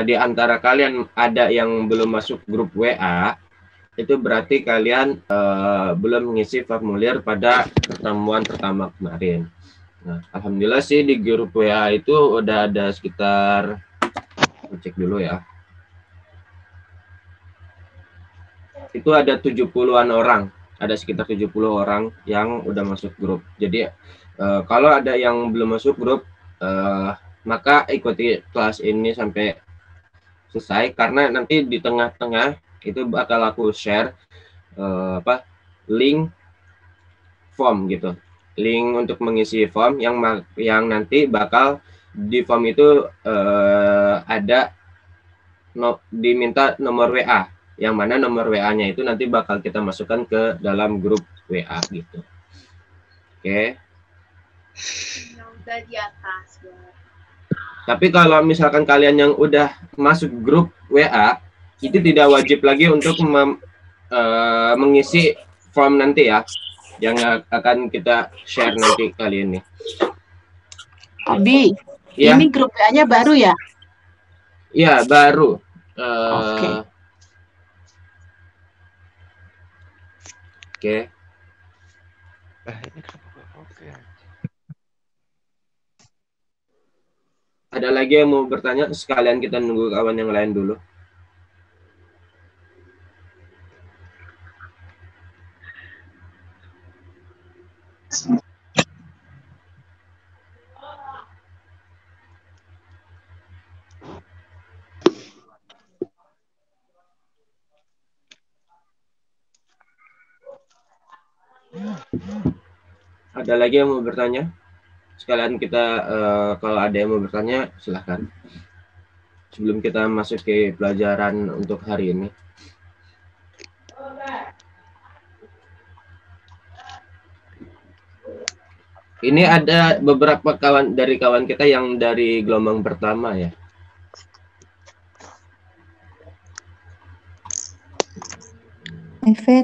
di antara kalian ada yang belum masuk grup WA, itu berarti kalian belum mengisi formulir pada pertemuan pertama kemarin. Nah, alhamdulillah sih di grup WA itu udah ada sekitar, cek dulu ya. Itu ada 70-an orang, ada sekitar 70 orang yang udah masuk grup. Jadi kalau ada yang belum masuk grup, maka ikuti kelas ini sampai selesai, karena nanti di tengah-tengah itu bakal aku share link form gitu, link untuk mengisi form yang nanti bakal di form itu ada diminta nomor WA, yang mana nomor WA-nya itu nanti bakal kita masukkan ke dalam grup WA gitu. Oke. Udah di atas. Tapi kalau misalkan kalian yang udah masuk grup WA, itu tidak wajib lagi untuk mengisi form nanti ya, yang akan kita share nanti kali ini. Abi, ya. Ini grup WA-nya baru ya? Iya, baru. Oke. Oke. Ini kenapa oke. Ada lagi yang mau bertanya? Sekalian kita nunggu kawan yang lain dulu. Ada lagi yang mau bertanya? Sekalian kita kalau ada yang mau bertanya silahkan. Sebelum kita masuk ke pelajaran untuk hari ini. Ini ada beberapa kawan kita yang dari gelombang pertama ya.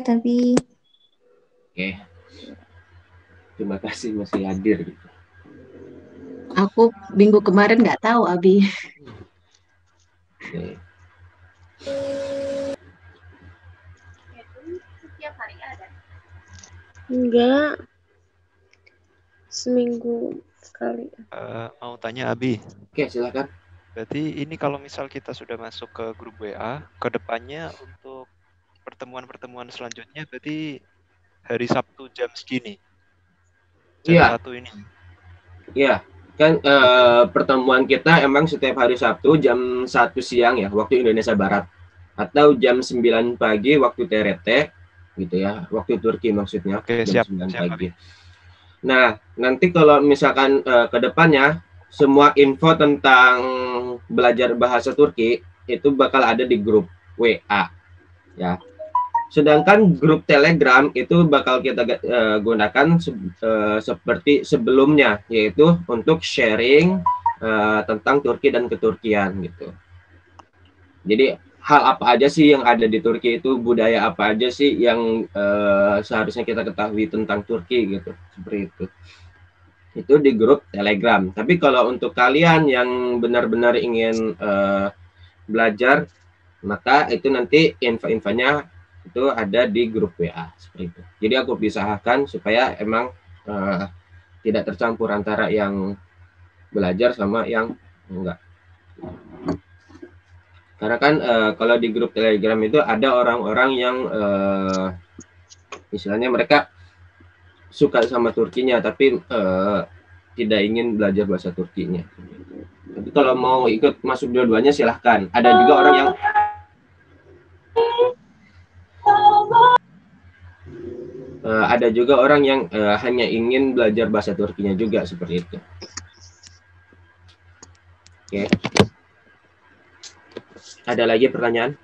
Tapi. Oke. Terima kasih masih hadir gitu. Aku minggu kemarin nggak tahu, Abi. Oke. Setiap hari ada? Enggak. Seminggu sekali. Mau tanya Abi. Oke, silakan. Berarti ini kalau misal kita sudah masuk ke grup WA, ke depannya untuk pertemuan-pertemuan selanjutnya berarti hari Sabtu jam segini. Jam 1 ini. Iya, kan pertemuan kita emang setiap hari Sabtu jam 1 siang ya, waktu Indonesia Barat. Atau jam 9 pagi waktu TRT, gitu ya, waktu Turki maksudnya. Oke, jam siap, 9 pagi. Abi. Nah, nanti kalau misalkan ke depannya, semua info tentang belajar bahasa Turki itu bakal ada di grup WA. Ya. Sedangkan grup Telegram itu bakal kita gunakan seperti sebelumnya, yaitu untuk sharing tentang Turki dan keturkian gitu. Jadi hal apa aja sih yang ada di Turki itu, budaya apa aja sih yang seharusnya kita ketahui tentang Turki gitu, seperti itu. Itu di grup Telegram. Tapi kalau untuk kalian yang benar-benar ingin belajar, maka itu nanti info-infonya itu ada di grup WA seperti itu. Jadi aku pisahkan supaya emang tidak tercampur antara yang belajar sama yang enggak. Karena kan kalau di grup Telegram itu ada orang-orang yang misalnya mereka suka sama Turkinya tapi tidak ingin belajar bahasa Turkinya. Tapi kalau mau ikut masuk dua-duanya silahkan. Ada juga orang yang ada juga orang yang hanya ingin belajar bahasa Turkinya juga seperti itu. Oke. Ada lagi pertanyaan?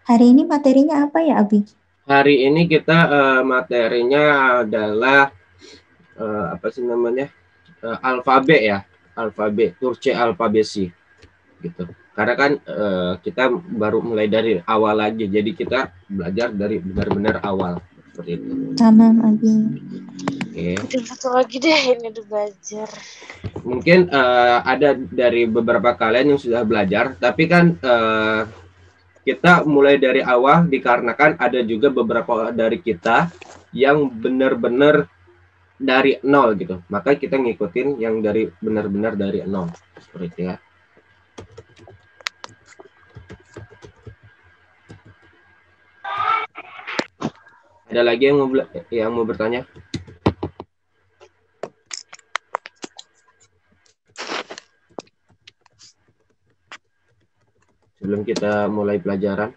Hari ini materinya apa ya, Abi? Hari ini kita materinya adalah apa sih namanya? Alfabet ya, alfabet Turki alfabesi gitu. Karena kan kita baru mulai dari awal lagi, jadi kita belajar dari benar-benar awal seperti itu. Sama Abi. Oke. Mungkin satu lagi deh ini udah belajar. Mungkin ada dari beberapa kalian yang sudah belajar, tapi kan kita mulai dari awal dikarenakan ada juga beberapa dari kita yang benar-benar dari nol gitu. Maka kita ngikutin yang dari benar-benar dari nol seperti itu ya. Ada lagi yang mau bertanya? Sebelum kita mulai pelajaran.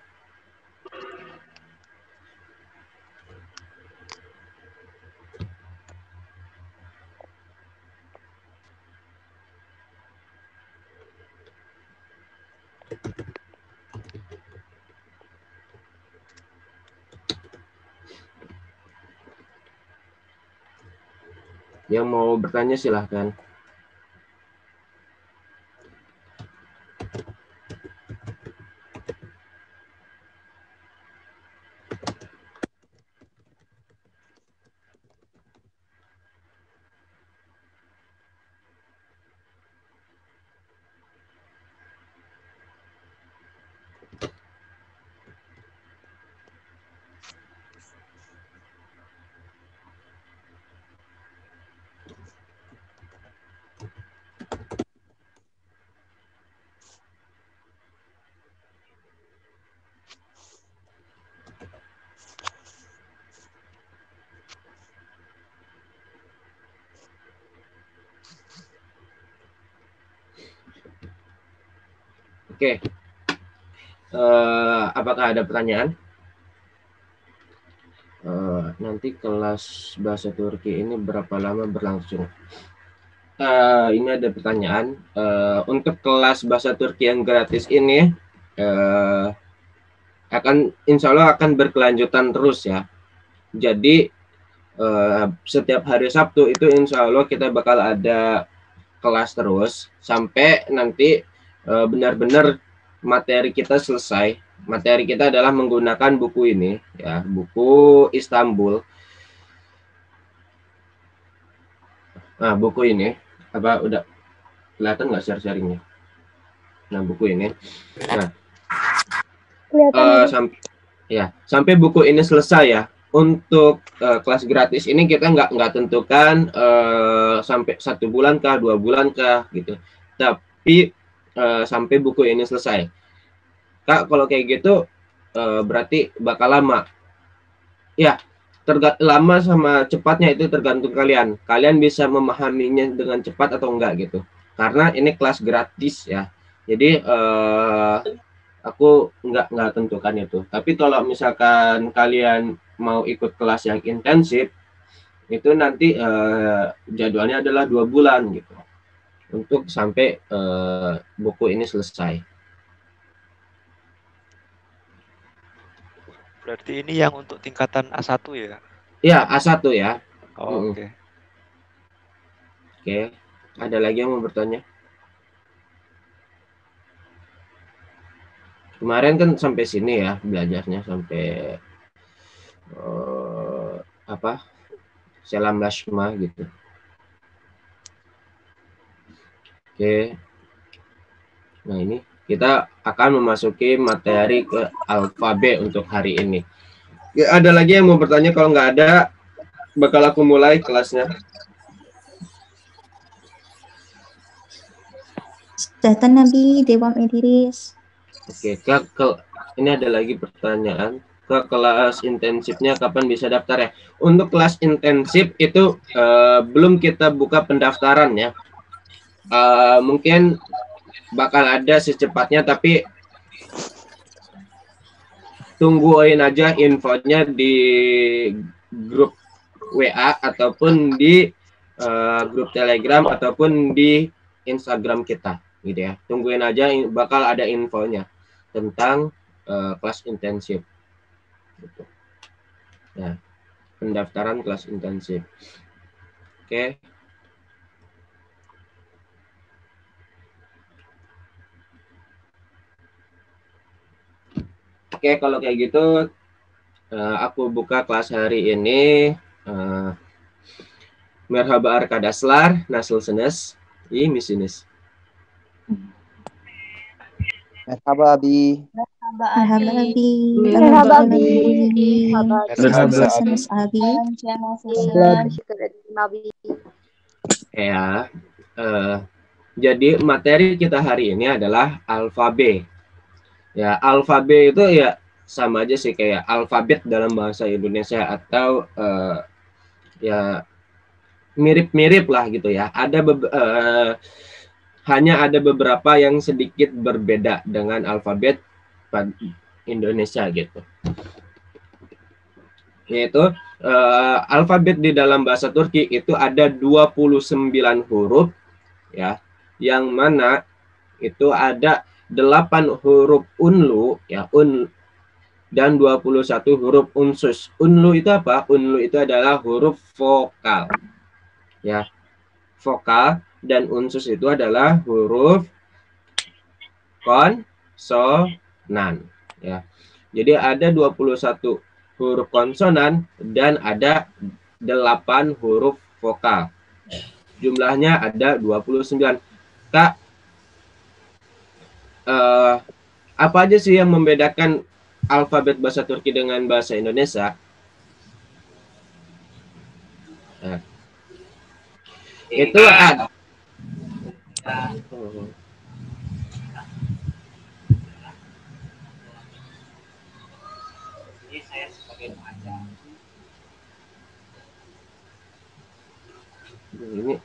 Yang mau bertanya silahkan. Oke. Apakah ada pertanyaan? Nanti kelas bahasa Turki ini berapa lama berlangsung? Ini ada pertanyaan. Untuk kelas bahasa Turki yang gratis ini insya Allah akan berkelanjutan terus ya. Jadi setiap hari Sabtu itu insya Allah kita bakal ada kelas terus sampai nanti benar-benar materi kita selesai. Materi kita adalah menggunakan buku ini ya, buku Istanbul. Nah, buku ini apa udah kelihatan nggak share-sharingnya? Nah, buku ini. Nah, sampai buku ini selesai ya. Untuk kelas gratis ini kita nggak tentukan sampai 1 bulan kah, 2 bulan kah gitu. Tapi sampai buku ini selesai. Kak, kalau kayak gitu berarti bakal lama. Ya, lama sama cepatnya itu tergantung kalian. Kalian bisa memahaminya dengan cepat atau enggak gitu. Karena ini kelas gratis ya. Jadi aku nggak tentukan itu. Tapi kalau misalkan kalian mau ikut kelas yang intensif, itu nanti jadwalnya adalah 2 bulan gitu. Untuk sampai buku ini selesai. Berarti ini yang untuk tingkatan A1 ya? Ya, A1 ya. Oh, oke. Oke. Ada lagi yang mau bertanya? Kemarin kan sampai sini ya belajarnya, sampai Selam Lashma gitu. Oke. Nah, ini kita akan memasuki materi ke alfabet untuk hari ini. Ya, ada lagi yang mau bertanya? Kalau nggak ada, bakal aku mulai kelasnya. Datang Nabi, Dewam Ediris. Oke, ini ada lagi pertanyaan. Ke kelas intensifnya kapan bisa daftar ya? Untuk kelas intensif itu belum kita buka pendaftaran ya. Mungkin bakal ada secepatnya, tapi tungguin aja infonya di grup WA ataupun di grup Telegram ataupun di Instagram kita gitu ya. Tungguin aja, bakal ada infonya tentang kelas intensif gitu. Nah, pendaftaran kelas intensif. Oke. Oke, kalau kayak gitu aku buka kelas hari ini. Merhaba arkadaşlar, nasılsınız? İyi misiniz? Merhaba Abi. Merhaba Abi. Merhaba, Alhamdulillah Abi. Alamin. Merhaba, Senang Abi. Syukur Nabi. Ya, jadi materi kita hari ini adalah alfabe. Ya, alfabe itu ya sama aja sih kayak alfabet dalam bahasa Indonesia atau ya mirip-mirip lah gitu ya. Hanya ada beberapa yang sedikit berbeda dengan alfabet Indonesia gitu. Yaitu alfabet di dalam bahasa Turki itu ada 29 huruf ya, yang mana itu ada 8 huruf unlu ya, dan 21 huruf unsus. Unlu itu apa? Unlu itu adalah huruf vokal. Ya. Vokal, dan unsus itu adalah huruf konsonan ya. Jadi ada 21 huruf konsonan dan ada 8 huruf vokal. Jumlahnya ada 29. Kak, apa aja sih yang membedakan alfabet bahasa Turki dengan bahasa Indonesia? Itu ada. Ini.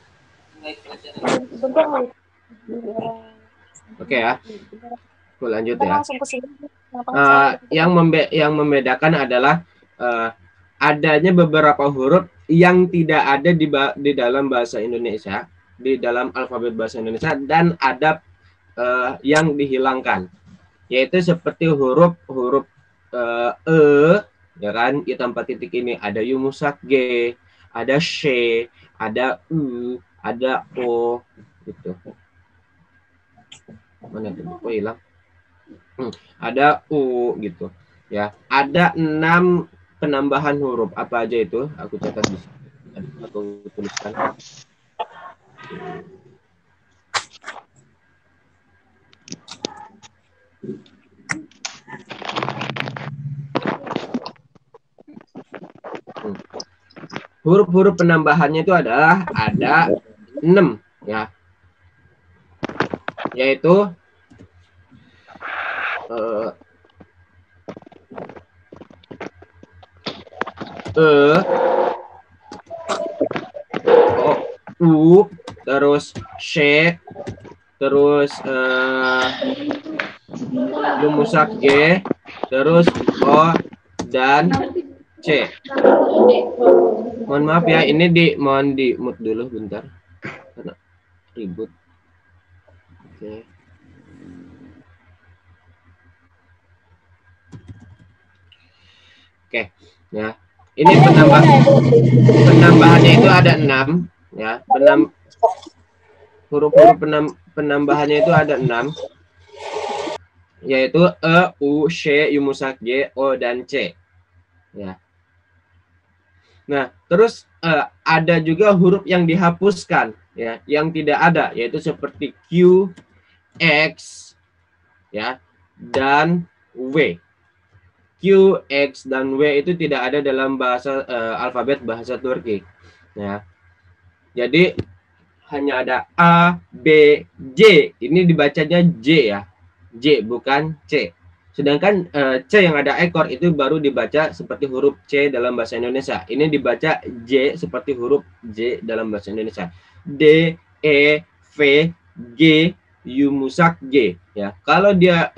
Oke ya. Aku lanjut ya. Yang membedakan adalah adanya beberapa huruf yang tidak ada di dalam bahasa Indonesia, di dalam alfabet bahasa Indonesia, dan ada yang dihilangkan, yaitu seperti huruf ya kan, di tempat titik ini ada yumusak G, ada sh, ada u, ada o gitu. Mana tuh? Kok hilang? Ada u gitu ya. Ada 6 penambahan huruf. Apa aja itu? Aku catat di sini. Aku tuliskan. Huruf-huruf penambahannya itu adalah ada 6 ya. Yaitu U, terus sh, terus lumusak G, terus O dan C. Mohon maaf ya, ini mohon di mute dulu bentar karena ribut. Oke. Oke, ya. Ini penambahannya itu ada 6 ya. Huruf-huruf penambahannya itu ada 6, yaitu E, U, Sh, Yumusak G, O dan C. Ya. Nah, terus ada juga huruf yang dihapuskan ya, yang tidak ada, yaitu seperti Q, X ya, dan W. Q, X, dan W itu tidak ada dalam bahasa alfabet bahasa Turki. Ya. Jadi hanya ada A, B, J. Ini dibacanya J ya. J bukan C. Sedangkan C yang ada ekor itu baru dibaca seperti huruf C dalam bahasa Indonesia. Ini dibaca J seperti huruf J dalam bahasa Indonesia. D, E, V, G, Yumusak G ya. Kalau dia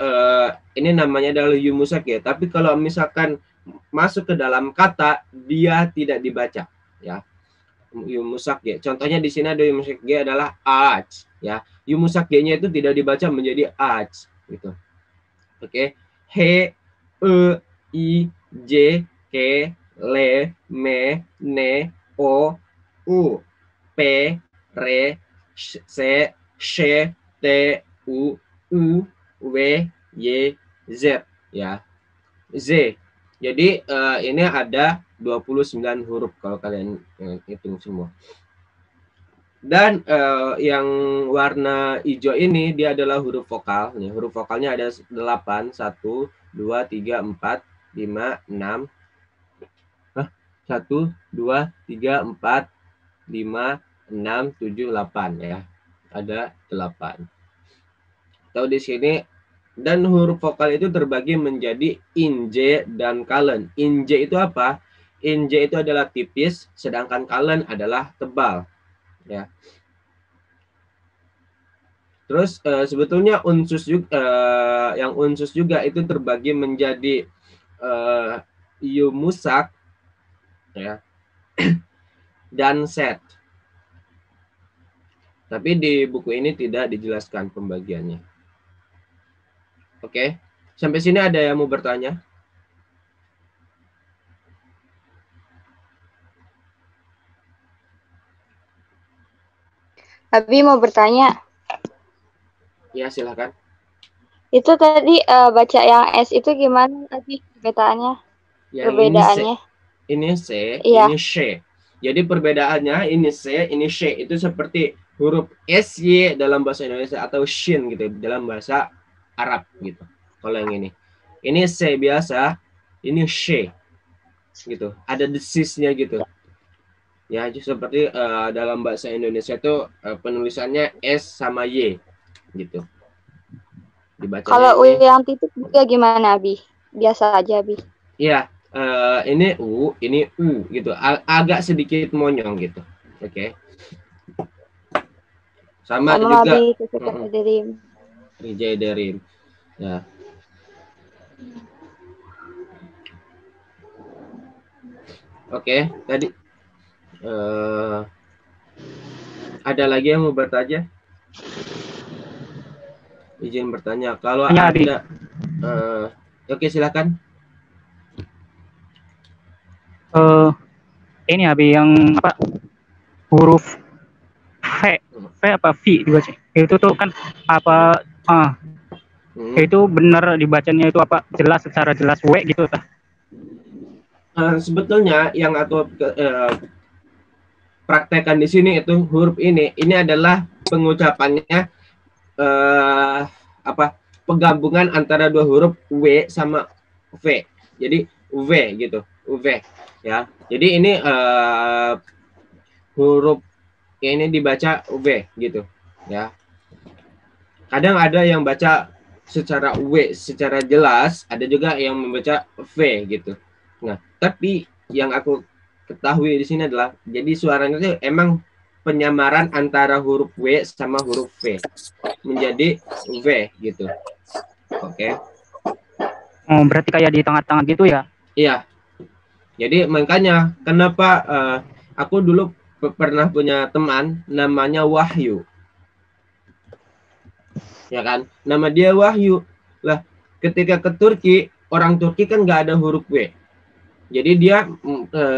ini namanya adalah Yumusak G, tapi kalau misalkan masuk ke dalam kata dia tidak dibaca ya. Yumusak G. Contohnya di sini ada Yumusak G adalah aj ya. Yumusak G-nya itu tidak dibaca menjadi aj gitu. Oke. He, E, I, J, K, L, M, N, O, U, P, R, S, Sh, T, U, W, Y, Z ya. Z. Jadi ini ada 29 huruf kalau kalian hitung semua. Dan yang warna hijau ini dia adalah huruf vokal. Nih, huruf vokalnya ada 8, 1, 2, 3, 4, 5, 6. 1, 2, 3, 4, 5, 6, 7, 8 ya. Ada 8. Tahu di sini. Dan huruf vokal itu terbagi menjadi inj dan kalen. Inj itu apa? Inj itu adalah tipis, sedangkan kalen adalah tebal. Ya. Terus sebetulnya unsus juga, yang unsus juga itu terbagi menjadi yumusak, ya, dan set. Tapi di buku ini tidak dijelaskan pembagiannya. Oke, sampai sini ada yang mau bertanya? Abi mau bertanya. Ya, silakan. Itu tadi baca yang S itu gimana tadi perbedaannya? Yang Perbedaannya. Ini C, Iya. ini Sh. Jadi perbedaannya ini C, ini Sh. Itu seperti huruf SY dalam bahasa Indonesia atau Shin gitu dalam bahasa Arab gitu. Kalau yang ini C biasa, ini Sh gitu. Ada desisnya gitu. Ya, seperti dalam bahasa Indonesia itu penulisannya S sama Y gitu. Dibacanya Kalau ini. yang titik juga gimana, Abi? Biasa aja, Abi. Iya, ini U, ini U gitu. Agak sedikit monyong gitu. Oke. Sama juga Abi Derim. Rijai Derim. Ya. Oke, tadi ada lagi yang mau bertanya? Izin bertanya. Kalau Ya, ada, oke silakan. Ini Abi yang apa? Huruf V apa V juga sih? Itu tuh kan apa? Itu benar dibacanya itu apa? Jelas secara jelas W gitu tah? Sebetulnya yang aku praktekkan di sini itu huruf ini adalah pengucapannya penggabungan antara dua huruf W sama V. Jadi V gitu, V ya. Jadi ini huruf ini dibaca V gitu ya. Kadang ada yang baca secara W secara jelas, ada juga yang membaca V gitu. Nah, tapi yang aku ketahui di sini adalah jadi suaranya itu emang penyamaran antara huruf W sama huruf V menjadi V gitu. Oke. Oh, berarti kayak di tengah-tengah gitu ya? Iya. Jadi makanya kenapa aku dulu pernah punya teman namanya Wahyu. Ya kan? Nama dia Wahyu. Lah, ketika ke Turki, orang Turki kan nggak ada huruf W. Jadi dia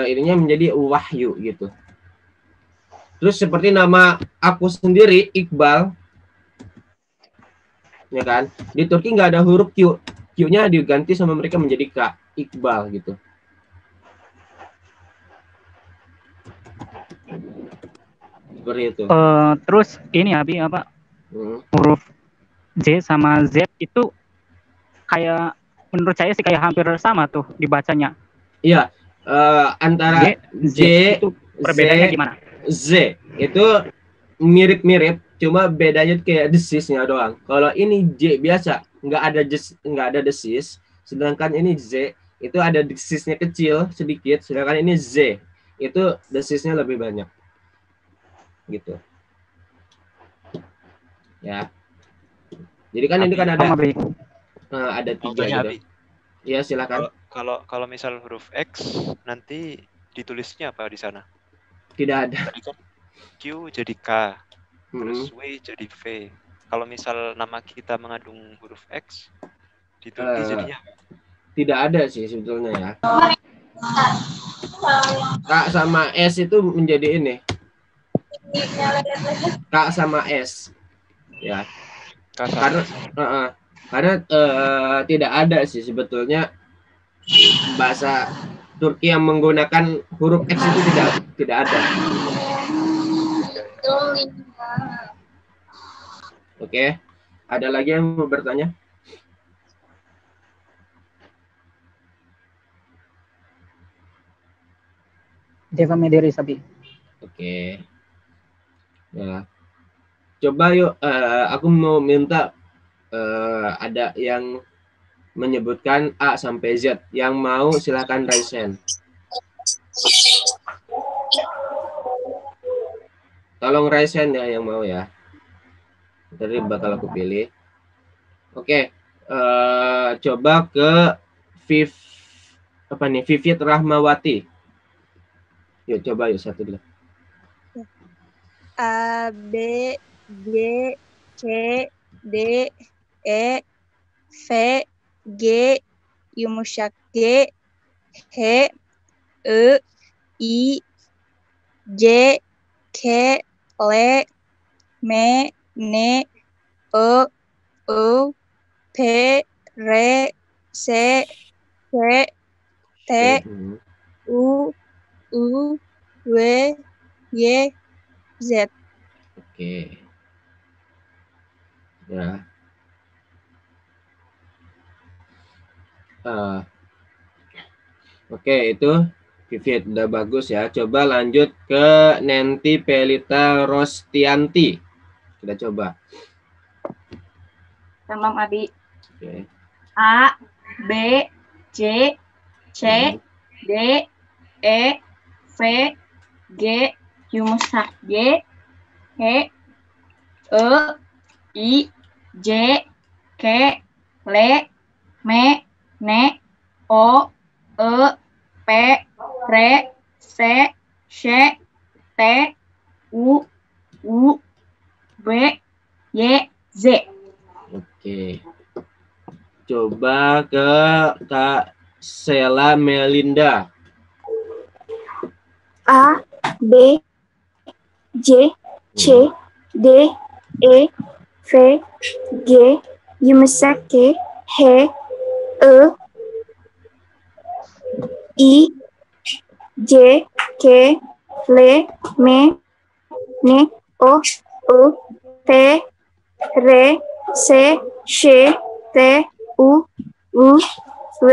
ininya menjadi Wahyu gitu. Terus seperti nama aku sendiri Iqbal. Ya kan? Di Turki nggak ada huruf Q. Q-nya diganti sama mereka menjadi K, Iqbal gitu. Seperti itu. Terus ini Abi apa? Huruf J sama Z itu kayak menurut saya sih kayak hampir sama tuh dibacanya. Iya, antara Z itu perbedaannya gimana? Z itu mirip-mirip, cuma bedanya kayak desisnya doang. Kalau ini J biasa, nggak ada desis, sedangkan ini Z itu ada desisnya kecil sedikit, sedangkan ini Z itu desisnya lebih banyak. Gitu. Ya. Jadi kan ini kan ada 3 gitu. Ya, silakan. Kalau misal huruf X nanti ditulisnya apa di sana? Tidak ada. Q jadi K, terus W jadi V. Kalau misal nama kita mengandung huruf X, ditulis jadinya tidak ada sih sebetulnya ya. K sama S itu menjadi ini. K sama S. Ya. Karena tidak ada sih sebetulnya bahasa Turki yang menggunakan huruf X itu tidak ada. Oke, ada lagi yang mau bertanya? Devam ederi sabi. Oke. Ya. Coba yuk, aku mau minta ada yang menyebutkan A sampai Z. Yang mau silakan raise hand. Tolong raise hand ya yang mau ya. Tadi bakal aku pilih. Oke, coba ke Vivit Rahmawati. Yuk coba yuk satu dulu. A, B, G, C, D, E, F, G, yumuşak G, H, I, I, J, K, L, M, N, O, U, P, R, S, T, T, U, U, W, Y, Z. Oke. Ya. Oke, itu Vivit udah bagus ya. Coba lanjut ke Nanti Pelita Rostianti. Kita coba. Salam Abi. Oke. A, B, C, C, D, E, F, G, yumuşak G, H, I, I, J, K, L, M, N, O, E, P, R, S, Š, T, U, W, Y, Z. Oke. Coba ke Kak Sela Melinda. A, B, C, C, D, E, F, G, yumuşak G, H, I, I, J, K, L, M, N, O, U, P, R, S, Š, T, U, W,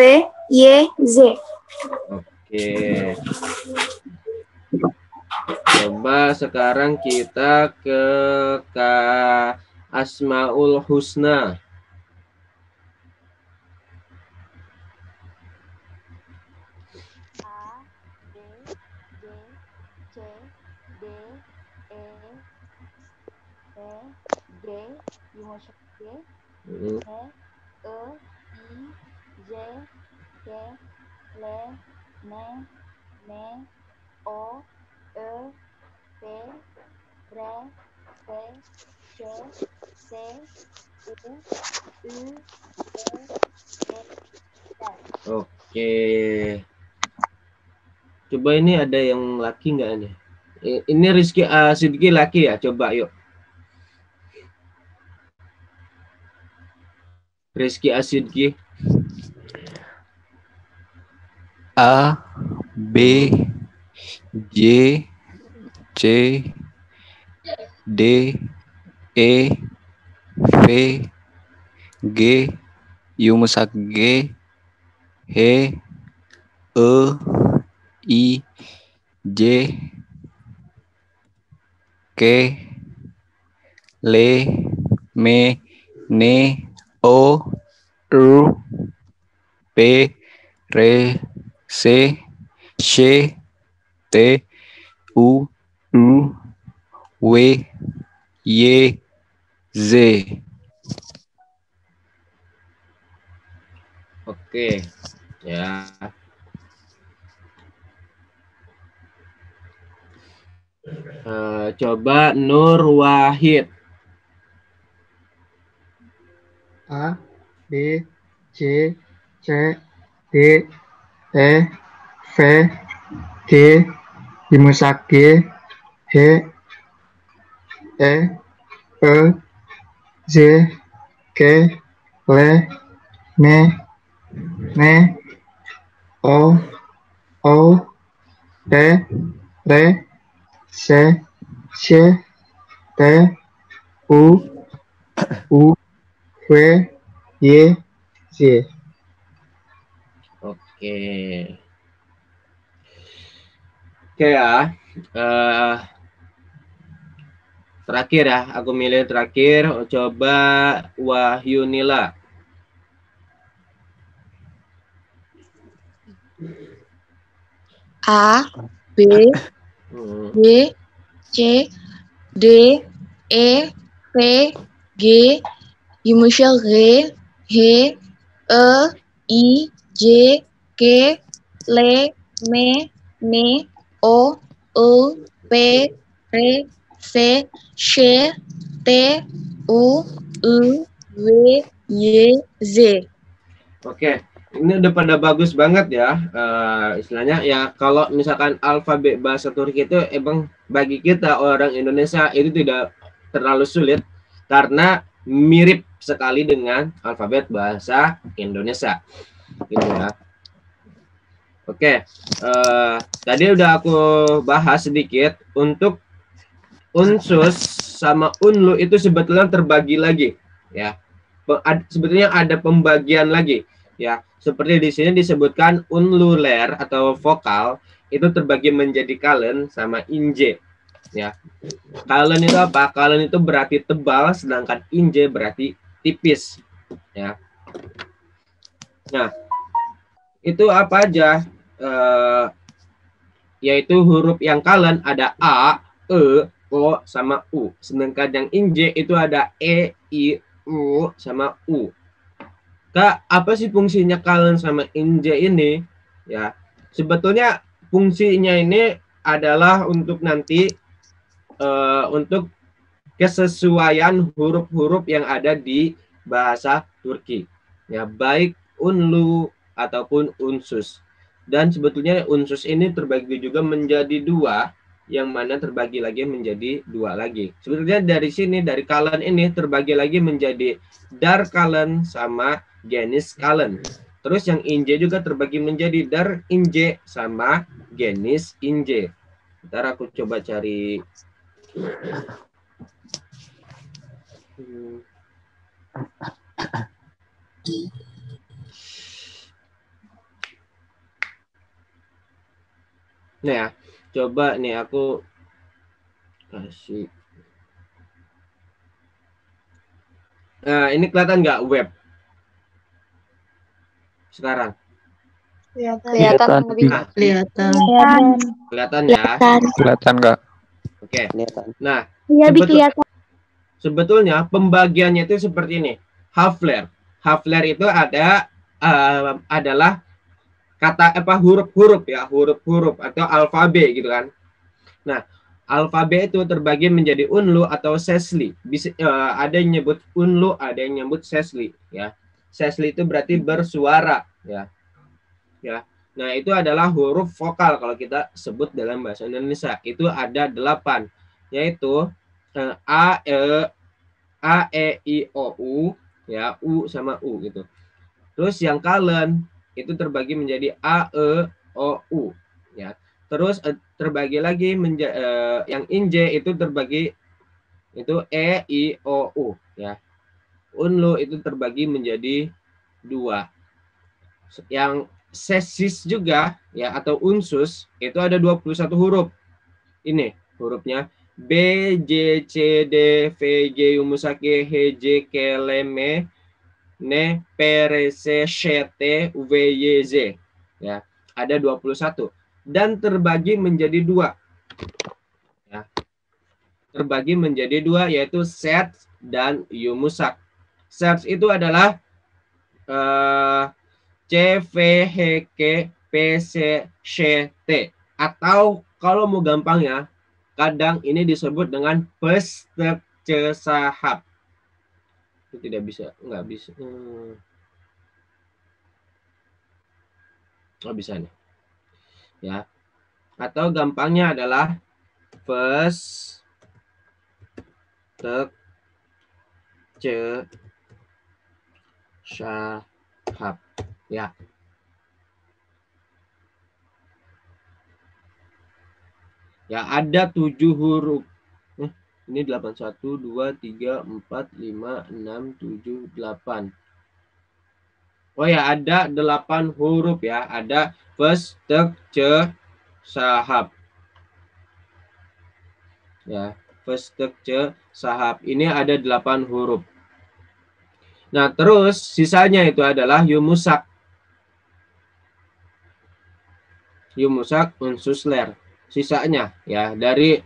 Y, Z. Oke. Coba sekarang kita ke Kak Asmaul Husna. A, B, J, C, D, E, F, G, yumuşak G, H, I, I, J, K, L, M, N, O, Ö, P, R, S, Ş, S, U, Ü, V, Z. Oke. Coba ini ada yang laki nggak nih? Ini Rizky Sidki laki ya? Coba yuk. Rizky Asidki. A, B, J, C, D, E, F, G, yumuşak G, H, I, J, K, L, M, N, O, U, P, R, S, Š, T, U, W, Y, Z. Oke, ya. Coba Nur Wahid. A, B, C, C, D, E, F, G, yumuşak G, H, E, I, J, K, L, M, N, O, P, R, C, T, U, V, Y, Z. Oke. Oke ya. Terakhir ya, aku milih terakhir. Coba Wahyu Nila. A, B, B, C, D, E, F, G, Yumusha, G, H, E, I, J, K, L, M, N, O, U, P, R, S, Š, T, U, V, Y, Z. Oke, ini udah pada bagus banget ya. Istilahnya ya kalau misalkan alfabet bahasa Turki itu emang bagi kita orang Indonesia itu tidak terlalu sulit karena mirip sekali dengan alfabet bahasa Indonesia, gitu ya. Oke, tadi udah aku bahas sedikit untuk unsus sama unlu itu sebetulnya terbagi lagi, ya. Sebetulnya ada pembagian lagi, ya. Seperti di sini disebutkan unluler atau vokal itu terbagi menjadi kalen sama inje, ya. Kalen itu apa? Kalen itu berarti tebal, sedangkan inje berarti tipis, ya. Nah, itu apa aja? Yaitu huruf yang kalen ada A, E, O, sama U. Sedangkan yang inje itu ada E, I, U, sama U. Kak, apa sih fungsinya kalen sama inje ini? Ya, sebetulnya fungsinya ini adalah untuk nanti untuk kesesuaian huruf-huruf yang ada di bahasa Turki. Ya, baik unlu ataupun unsus. Dan sebetulnya unsus ini terbagi juga menjadi dua, yang mana terbagi lagi menjadi dua lagi. Sebetulnya dari sini, dari kalen ini terbagi lagi menjadi dar kalen sama genis kalen. Terus yang inje juga terbagi menjadi dar inje sama genis inje. Ntar aku coba cari. Nah ya, coba nih aku kasih. Nah, ini kelihatan nggak web sekarang? Kelihatan. Nah, Kelihatan. kelihatan ya. Kelihatan nggak? Oke. Nah, Iya, Bi, kelihatan. sebetulnya pembagiannya itu seperti ini. Hafler. Hafler itu adalah kata huruf-huruf ya, huruf-huruf atau alfabet gitu kan. Nah, alfabet itu terbagi menjadi unlu atau sesli. Bisa ada yang nyebut unlu, ada yang nyebut sesli ya. Sesli itu berarti bersuara ya. Ya. Nah, itu adalah huruf vokal kalau kita sebut dalam bahasa Indonesia. Itu ada 8, yaitu A, E, I, O, U ya, U sama U gitu. Terus yang kalen itu terbagi menjadi A, E, O, U ya. Terus terbagi lagi yang inje itu terbagi itu E, I, O, U ya. Unlu itu terbagi menjadi 2. Yang sesis juga ya atau unsus itu ada 21 huruf. Ini hurufnya B, J, C, D, V, G, Umusake, H, J, K, L, M, N, P, R, C, Š, T, V, Y, Z. Ya, ada 21 dan terbagi menjadi 2. Ya. Terbagi menjadi 2 yaitu set dan yumusak. Set itu adalah C, V, H, K, P, C, Š, T. Atau kalau mau gampang ya, kadang ini disebut dengan pestekcesahap. Itu tidak bisa, nggak bisa. Oh, bisa nih. Ya. Atau gampangnya adalah pestekcesahap. Ya. Ya, ada 7 huruf. Ini 8, 1, 2, 3, 4, 5, 6, 7, 8. Oh ya, ada 8 huruf ya. Ada fes, tek, ce, sahab. Ya, fes, tek, ce, sahab. Ini ada 8 huruf. Nah, terus sisanya itu adalah yumusak. Yumusak, unsus, ler. Sisanya ya, dari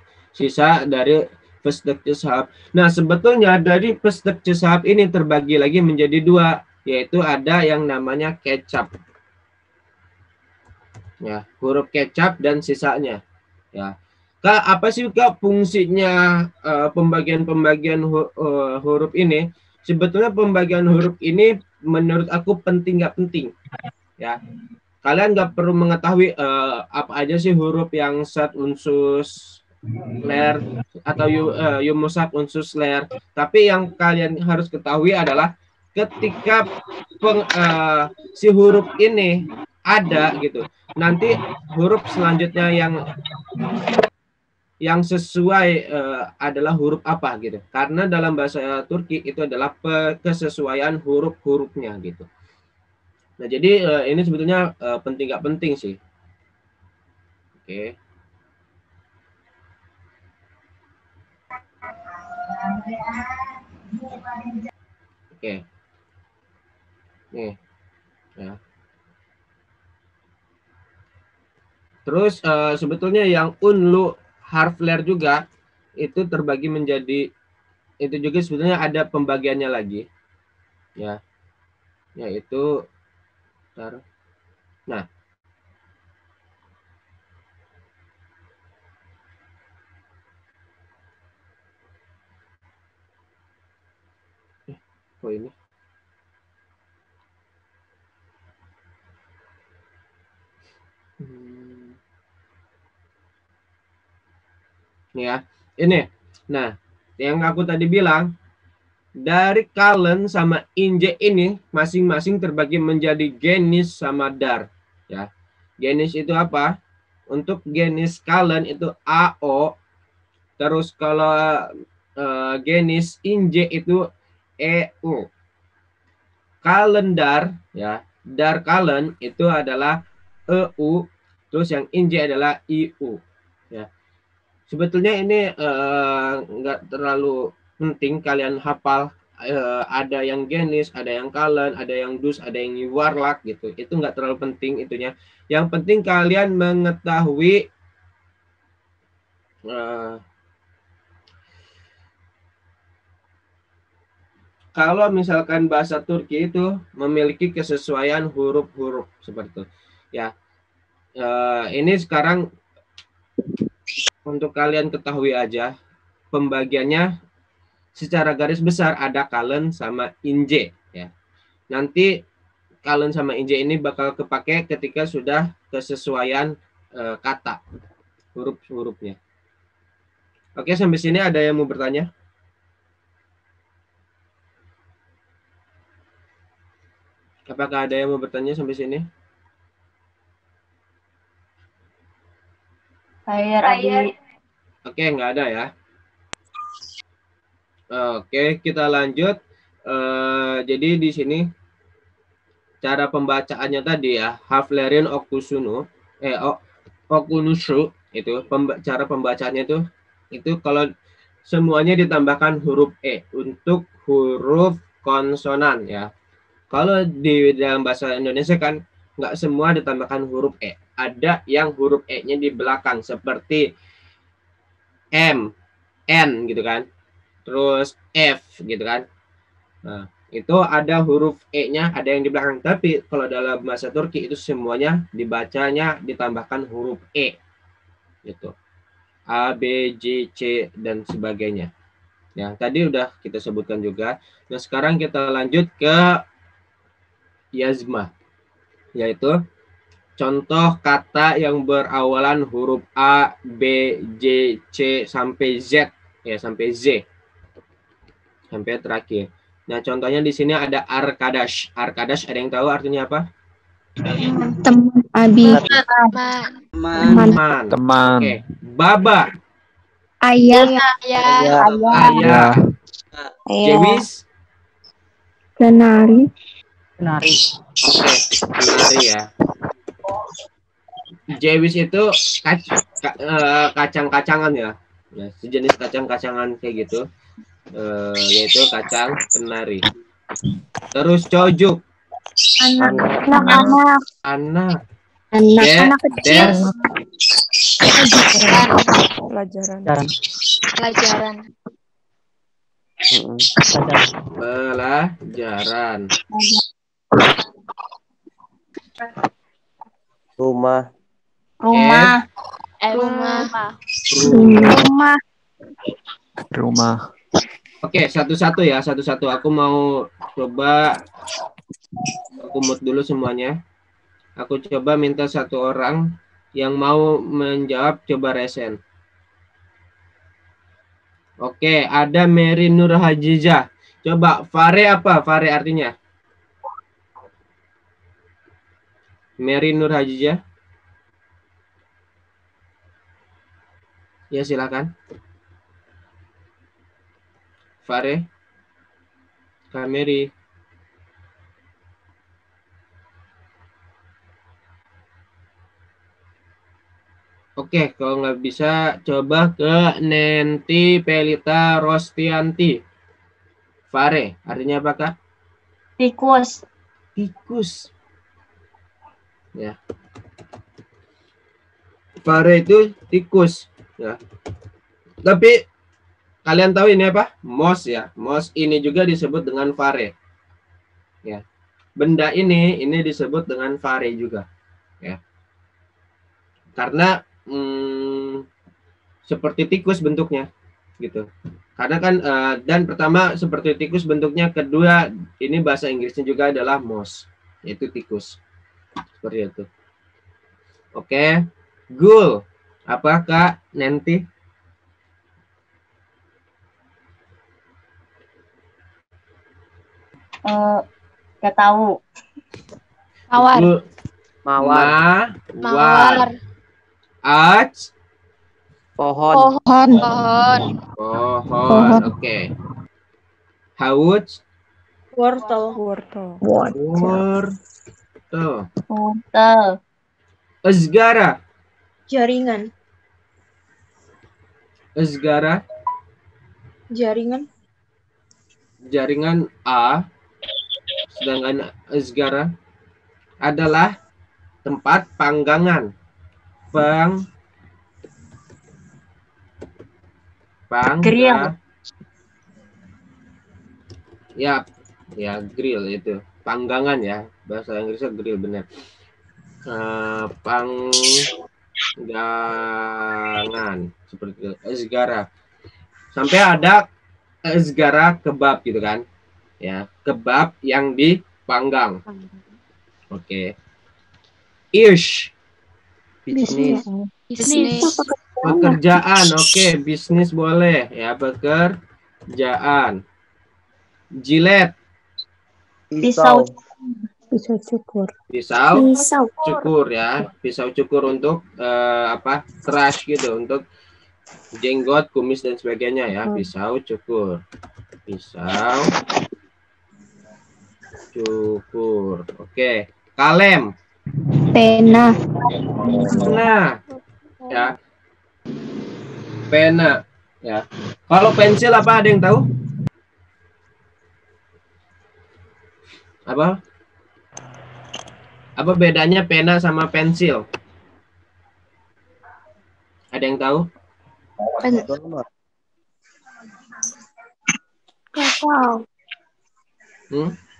pestek sahab. Nah, sebetulnya dari pestek sahab ini terbagi lagi menjadi 2, yaitu ada yang namanya kecap. Ya, huruf kecap dan sisanya. Ya. Kak, apa sih Kak fungsinya pembagian huruf ini? Sebetulnya pembagian huruf ini menurut aku penting nggak penting. Ya. Kalian nggak perlu mengetahui apa aja sih huruf yang sat, unsus, ler atau yumusak, unsus, ler. Tapi yang kalian harus ketahui adalah ketika si huruf ini ada gitu, nanti huruf selanjutnya yang sesuai adalah huruf apa gitu. Karena dalam bahasa Turki itu adalah kesesuaian huruf-hurufnya gitu. Nah, jadi ini sebetulnya penting nggak penting sih. Oke. Oke. Nih. Ya. Terus sebetulnya yang unlu harf ler juga itu terbagi menjadi, itu juga sebetulnya ada pembagiannya lagi. Ya. Yaitu nah. Oh ini. Nih ya, ini. Nah, yang aku tadi bilang, dari kalen sama inje ini masing-masing terbagi menjadi genis sama dar. Ya, genis itu apa? Untuk genis kalen itu AO. Terus kalau genis inje itu EU. Kalendar ya, dar kalen itu adalah EU. Terus yang inje adalah IU. Ya. Sebetulnya ini nggak terlalu penting kalian hafal. Ada yang genis, ada yang kalen, ada yang dus, ada yang warlak gitu. Itu nggak terlalu penting itunya. Yang penting kalian mengetahui kalau misalkan bahasa Turki itu memiliki kesesuaian huruf-huruf seperti itu. Ya, ini sekarang untuk kalian ketahui aja pembagiannya secara garis besar ada kalen sama inje ya. Nanti kalen sama inje ini bakal kepake ketika sudah kesesuaian kata huruf-hurufnya. Oke, sampai sini ada yang mau bertanya? Apakah ada yang mau bertanya sampai sini? Adi. Oke, nggak ada ya. Oke, kita lanjut. Jadi di sini cara pembacaannya tadi ya, haflerin okusunu, okunusu itu cara pembacaannya itu kalau semuanya ditambahkan huruf E untuk huruf konsonan ya. Kalau di dalam bahasa Indonesia kan nggak semua ditambahkan huruf E. Ada yang huruf E-nya di belakang seperti M, N gitu kan. Terus F gitu kan. Nah, itu ada huruf E-nya, ada yang di belakang. Tapi kalau dalam bahasa Turki itu semuanya dibacanya ditambahkan huruf E. Gitu. A, B, J, C, dan sebagainya. Ya, tadi udah kita sebutkan juga. Nah, sekarang kita lanjut ke yazma, yaitu contoh kata yang berawalan huruf A, B, J, C, sampai Z. Ya, sampai Z. Sampai terakhir. Nah, contohnya di sini ada arkadash. Arkadash, ada yang tahu artinya apa? Teman Abi. Teman. Teman. Oke. Baba. Ayah. Ayah. Jewis. Kenari. Kenari. Oke, kenari ya. Jewis itu kacang-kacangan ya. Ya, sejenis kacang-kacangan kayak gitu. Yaitu kacang kenari. Terus cojuk. Anak. Anak kecil. Pelajaran. Pelajaran. Rumah. Rumah. Oke, satu-satu ya, satu-satu. Aku mau coba aku mute dulu semuanya. Aku coba minta satu orang yang mau menjawab, coba resen. Oke, ada Mary Nur Hajijah. Coba Fare apa? Fare artinya? Mary Nur Hajijah. Ya, silakan. Fare. Kak Mary. Oke, kalau nggak bisa, coba ke Nenti Pelita Rostianti. Fare, artinya apa, Kak? Tikus. Tikus. Ya. Fare itu tikus. Ya. Tapi kalian tahu ini apa? Mouse ya. Mouse ini juga disebut dengan fare. Ya. Benda ini disebut dengan fare juga. Ya. Karena seperti tikus bentuknya gitu. Karena kan dan pertama seperti tikus bentuknya, kedua ini bahasa Inggrisnya juga adalah mouse, yaitu tikus. Seperti itu. Oke. Ghoul. Apa, Kak Nanti? Gak tahu. Mawar. Mawar. Arch. Pohon. Oke. Hawuj. Wortel. Azgara. Jaringan. Jaringan A. Sedangkan azgara adalah tempat panggangan. Grill. Ya, grill itu. Panggangan ya. Bahasa Inggrisnya grill, benar. Panggangan seperti itu. Azgara. Sampai ada azgara kebab gitu kan. Ya, kebab yang dipanggang. Oke. Ish. Bisnis. Pekerjaan. Oke, bisnis boleh ya, pekerjaan. Jilet. Pisau. Pisau cukur ya. Pisau cukur untuk trash gitu, untuk jenggot, kumis dan sebagainya ya. Pisau cukur. Oke. Kalem. Pena. Ya. Pena ya. Kalau pensil apa, ada yang tahu? Apa bedanya pena sama pensil? Ada yang tahu?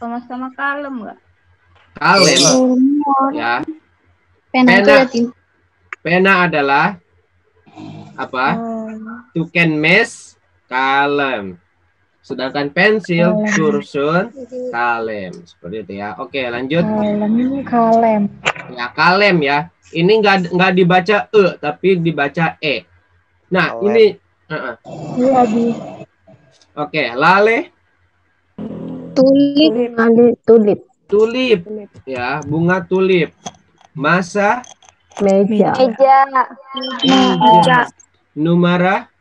Sama-sama kalem nggak? Kalem ya. Pena adalah apa? Tuken mes kalem. Sedangkan pensil kursun kalem. Seperti itu ya. Oke, lanjut. Kalem. Ya, kalem ya. Ini nggak dibaca e tapi dibaca e. Nah, kalem. Ini Oke, lale. Tulip. Ya, bunga tulip. Masa. Meja. Numara.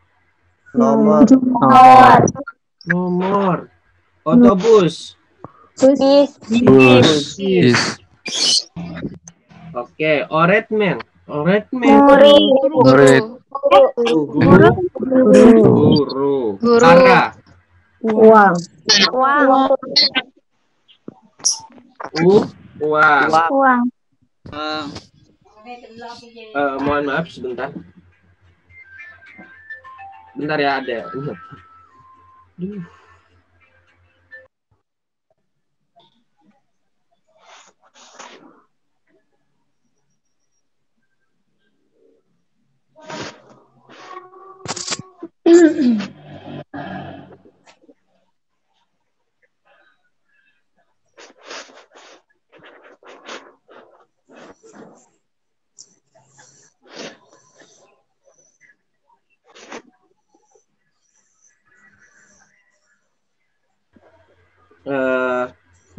Nomor. Nomor. Otobus. Bus. Oke, oretmen. Oretmen. Murid. Guru. Ara. Uang. Uang. Uang. Mohon maaf sebentar. Bentar ya, ada.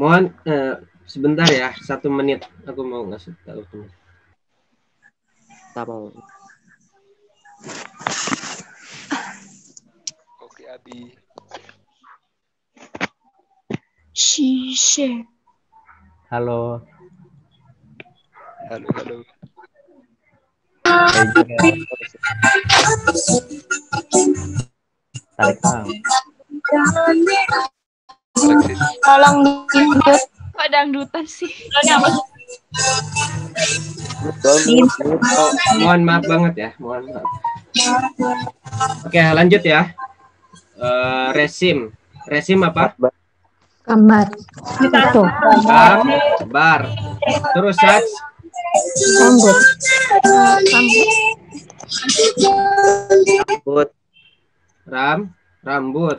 Mohon sebentar ya, 1 menit. Aku mau ngasih tahu teman. Oke, Abi. Shishe. Halo. Halo. Tarik bang. Tolong di-mute. Kok dangdutan sih? Mohon maaf banget ya, mohon maaf. Oke, lanjut ya. Resim apa? Gambar. Foto. Gambar. Terus Sats. Rambut. Rambut.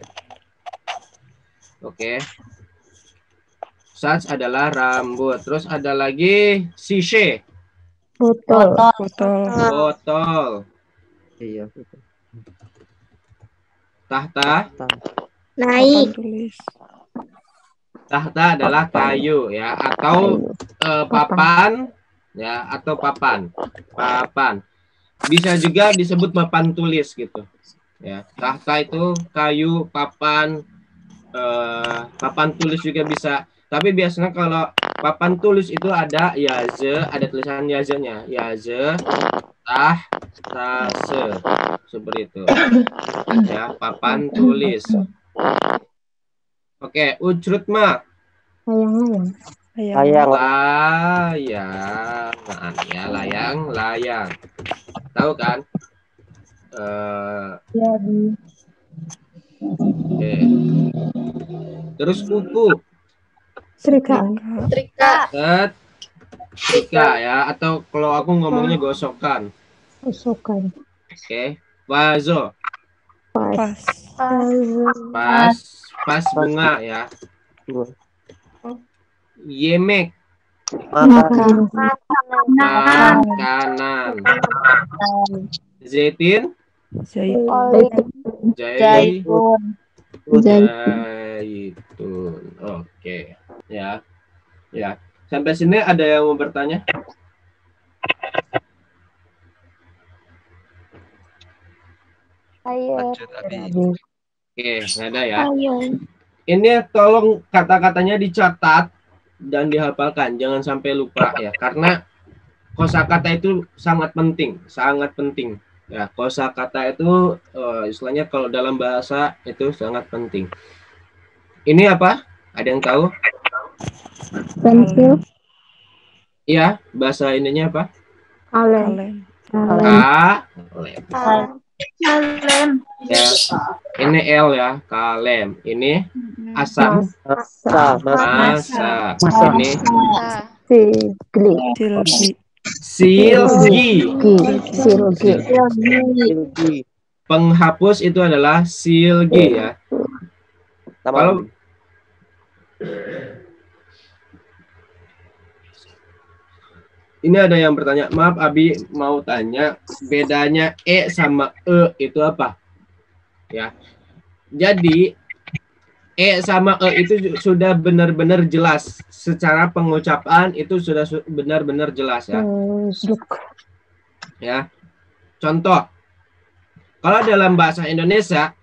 Oke. Sats adalah rambut. Terus ada lagi sishe. Botol. Iya. Tahta. Naik. Tahta adalah kayu ya, atau papan ya, atau papan. Bisa juga disebut papan tulis gitu. Ya, tahta itu kayu, papan tulis juga bisa. Tapi biasanya kalau papan tulis itu ada yaze, ada tulisan yazenya, yaze, tase, seperti itu. Ya, papan tulis. Oke, ujrut ma. Layang. Tahu kan? Oke. Terus kuku. Setrika ya, atau kalau aku ngomongnya gosokan. Oke. Vazo. Pas bunga ya. Yemek. Makanan. Zaitun. Oke. Ya. Sampai sini ada yang mau bertanya? Lanjut, Abi. Oke, nggak ada ya. Ini tolong kata-katanya dicatat dan dihafalkan, jangan sampai lupa ya, karena kosakata itu sangat penting. Ya, kosakata itu istilahnya kalau dalam bahasa itu sangat penting. Ini apa? Ada yang tahu? Pensil. Iya, bahasa ininya apa? Kalem. Kalem. Ya, ini L ya, kalem. Ini asam. Masa. Ini silgi. Penghapus itu adalah silgi ya. Kalau ini ada yang bertanya, maaf Abi mau tanya, bedanya E sama E itu apa? Ya. Jadi E sama E itu sudah benar-benar jelas. Secara pengucapan itu sudah benar-benar jelas ya. Ya. Contoh. Kalau dalam bahasa Indonesia,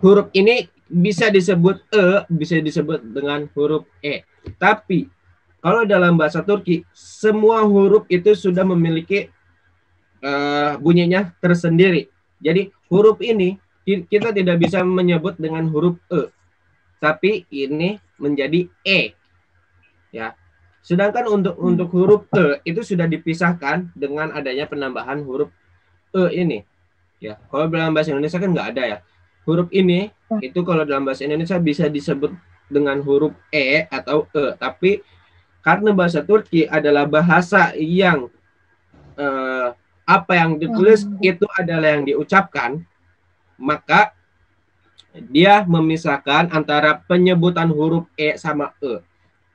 huruf ini bisa disebut bisa disebut dengan huruf e. Tapi kalau dalam bahasa Turki, semua huruf itu sudah memiliki bunyinya tersendiri. Jadi huruf ini kita tidak bisa menyebut dengan huruf e, tapi ini menjadi e. Ya. Sedangkan untuk huruf e itu sudah dipisahkan dengan adanya penambahan huruf e ini. Ya, kalau dalam bahasa Indonesia kan nggak ada ya. Huruf ini itu kalau dalam bahasa Indonesia bisa disebut dengan huruf e atau e, tapi karena bahasa Turki adalah bahasa yang apa yang ditulis itu adalah yang diucapkan, maka dia memisahkan antara penyebutan huruf e sama e.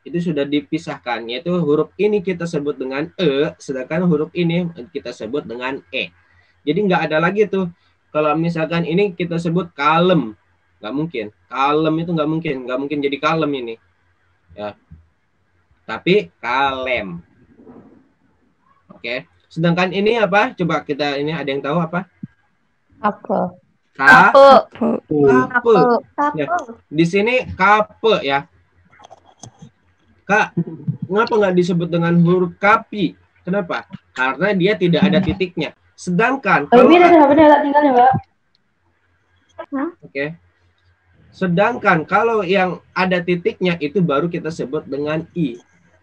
Itu sudah dipisahkan, yaitu huruf ini kita sebut dengan e, sedangkan huruf ini kita sebut dengan e. Jadi nggak ada lagi tuh, kalau misalkan ini kita sebut kalem, nggak mungkin. Kalem itu nggak mungkin jadi kalem ini. Ya. Tapi kalem. Oke. Sedangkan ini apa? Coba kita ini ada yang tahu apa? Apa? Kape. Ya. Di sini kape ya. Kak, kenapa nggak disebut dengan huruf kapi? Kenapa? Karena dia tidak ada titiknya. Sedangkan kalau Oke. Sedangkan kalau yang ada titiknya itu baru kita sebut dengan i.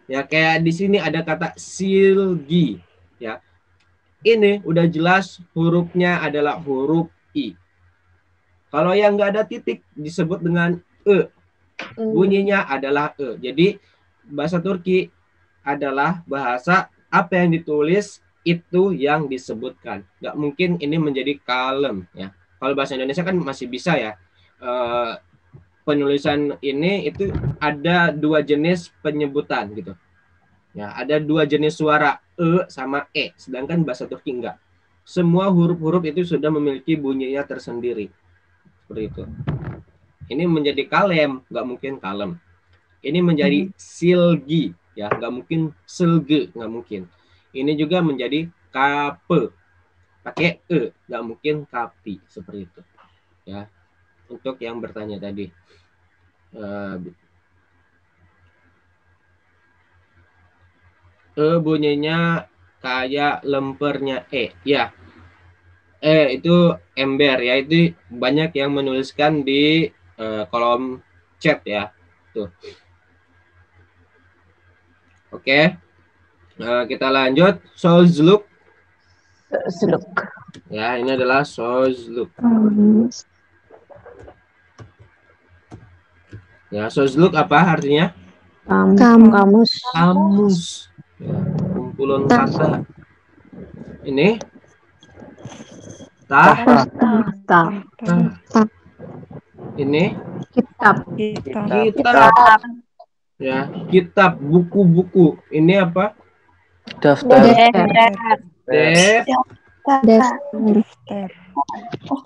Ya, kayak di sini ada kata silgi. Ya. Ini udah jelas hurufnya adalah huruf i. Kalau yang nggak ada titik disebut dengan e. Bunyinya adalah e. Jadi bahasa Turki adalah bahasa apa yang ditulis itu yang disebutkan. Nggak mungkin ini menjadi kalem ya. Kalau bahasa Indonesia kan masih bisa ya. Penulisan ini itu ada dua jenis penyebutan gitu. Ya, ada dua jenis suara e sama e. Sedangkan bahasa Turki enggak. Semua huruf-huruf itu sudah memiliki bunyinya tersendiri. Seperti itu. Ini menjadi kalem, nggak mungkin kalem. Ini menjadi silgi, ya nggak mungkin selge, nggak mungkin. Ini juga menjadi kape, pakai e, nggak mungkin kapi, seperti itu. Ya, untuk yang bertanya tadi. Bunyinya kayak lempernya e, ya. Itu ember ya, itu banyak yang menuliskan di kolom chat ya. Tuh. Oke. Kita lanjut. Sözlük. Ya, ini adalah sözlük. Ya, sözlük apa artinya? Kamus. Kamus. Ya, kumpulan kata. Ini ini kitab. Ya, kitab, buku-buku. Ini apa? Daftar.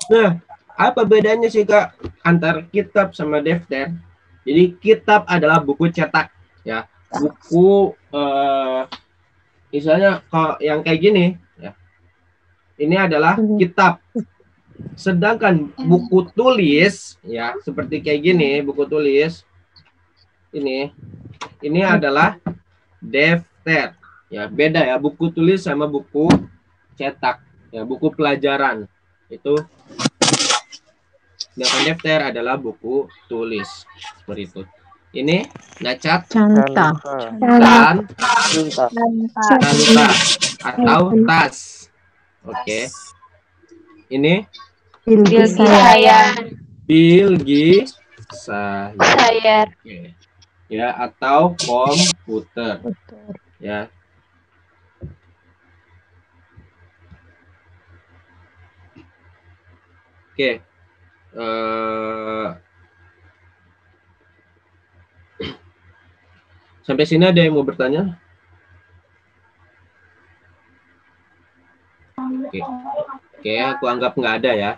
Nah, apa bedanya sih Kak antara kitab sama daftar? Jadi kitab adalah buku cetak, ya. Buku misalnya kalau yang kayak gini, ya. Ini adalah kitab. Sedangkan buku tulis, ya, seperti kayak gini, buku tulis. Ini adalah daftar. Ya, beda ya, buku tulis sama buku cetak. Ya, buku pelajaran. Itu sedangkan daftar adalah buku tulis. Seperti itu. Ini nacat Canta. dan canta atau tas. Oke. Ini Bilgi saya. Oke. Ya, atau komputer. Ya. Oke. Sampai sini ada yang mau bertanya? Oke, aku anggap nggak ada ya.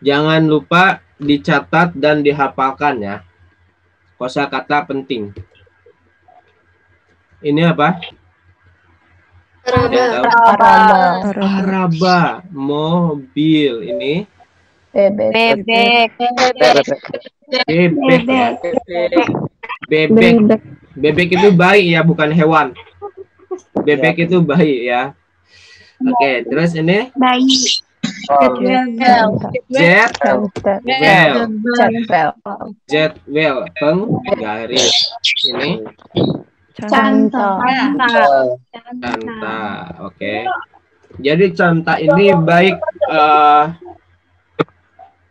Jangan lupa dicatat dan dihafalkan ya. Kosakata penting. Ini apa? Araba. Mobil. Ini Bebek. bebek. Ya. Bebek. Bebek itu bayi ya, bukan hewan. Bebek itu bayi ya. Oke, terus ini Bayi. Jetwell, penggaris. Ini Canta. Canta. Oke. Jadi canta ini baik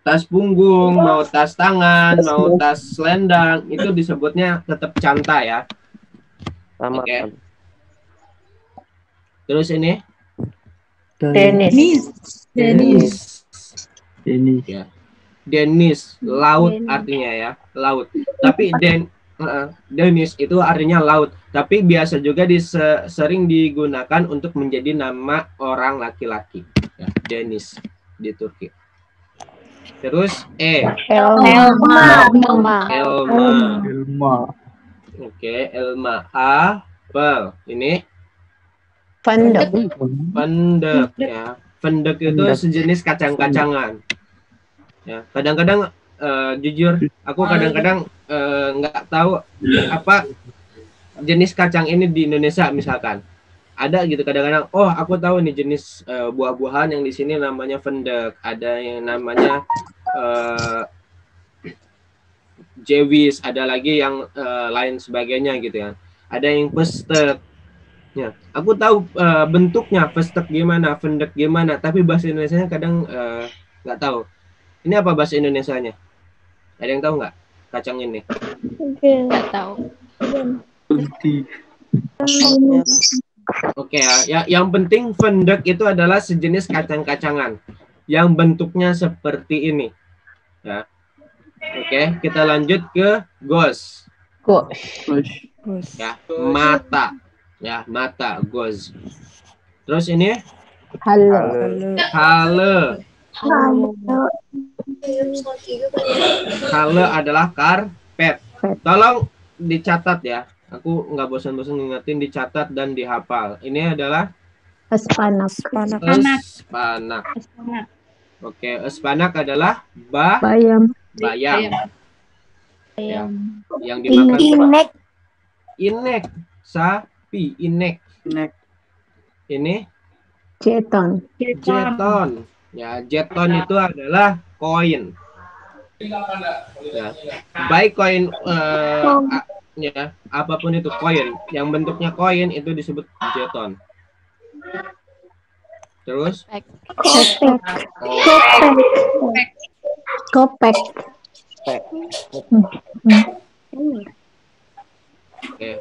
tas punggung, mau tas tangan, mau tas selendang, itu disebutnya tetap canta ya. Oke. Terus ini Denis. Ya. Denis, laut artinya ya, laut. Tapi Denis itu artinya laut, tapi biasa juga sering digunakan untuk menjadi nama orang laki-laki. Ya, Denis di Turki. Terus Elma. Oke, Elma. Apel. Ini Pendek. pendek ya. Pendek itu sejenis kacang-kacangan. Ya, kadang-kadang jujur aku kadang-kadang nggak tahu apa jenis kacang ini di Indonesia misalkan. Ada gitu kadang-kadang, oh aku tahu nih jenis buah-buahan yang di sini namanya pendek, ada yang namanya jewis, ada lagi yang lain sebagainya gitu ya. Ada yang pestek. Ya, aku tahu bentuknya pestek gimana, pendek gimana, tapi bahasa Indonesianya kadang nggak tahu. Ini apa bahasa Indonesianya? Ada yang tahu nggak kacang ini? Nggak tahu. Oke ya, yang penting pendek itu adalah sejenis kacang-kacangan yang bentuknya seperti ini. Ya. Oke, kita lanjut ke gos. Ya, mata. Ya, mata, gos. Terus ini hale. Hale adalah karpet. Tolong dicatat ya. Aku nggak bosan-bosan ngingetin, dicatat dan dihafal. Ini adalah Espanak. Oke, espanak adalah Bayam. Ya, yang dimakan inek, sapi, inek. Ini Jeton. Ya, jeton itu adalah koin. Ya. Baik koin ya, apapun itu koin, yang bentuknya koin itu disebut jeton. Terus Kopek. Oke.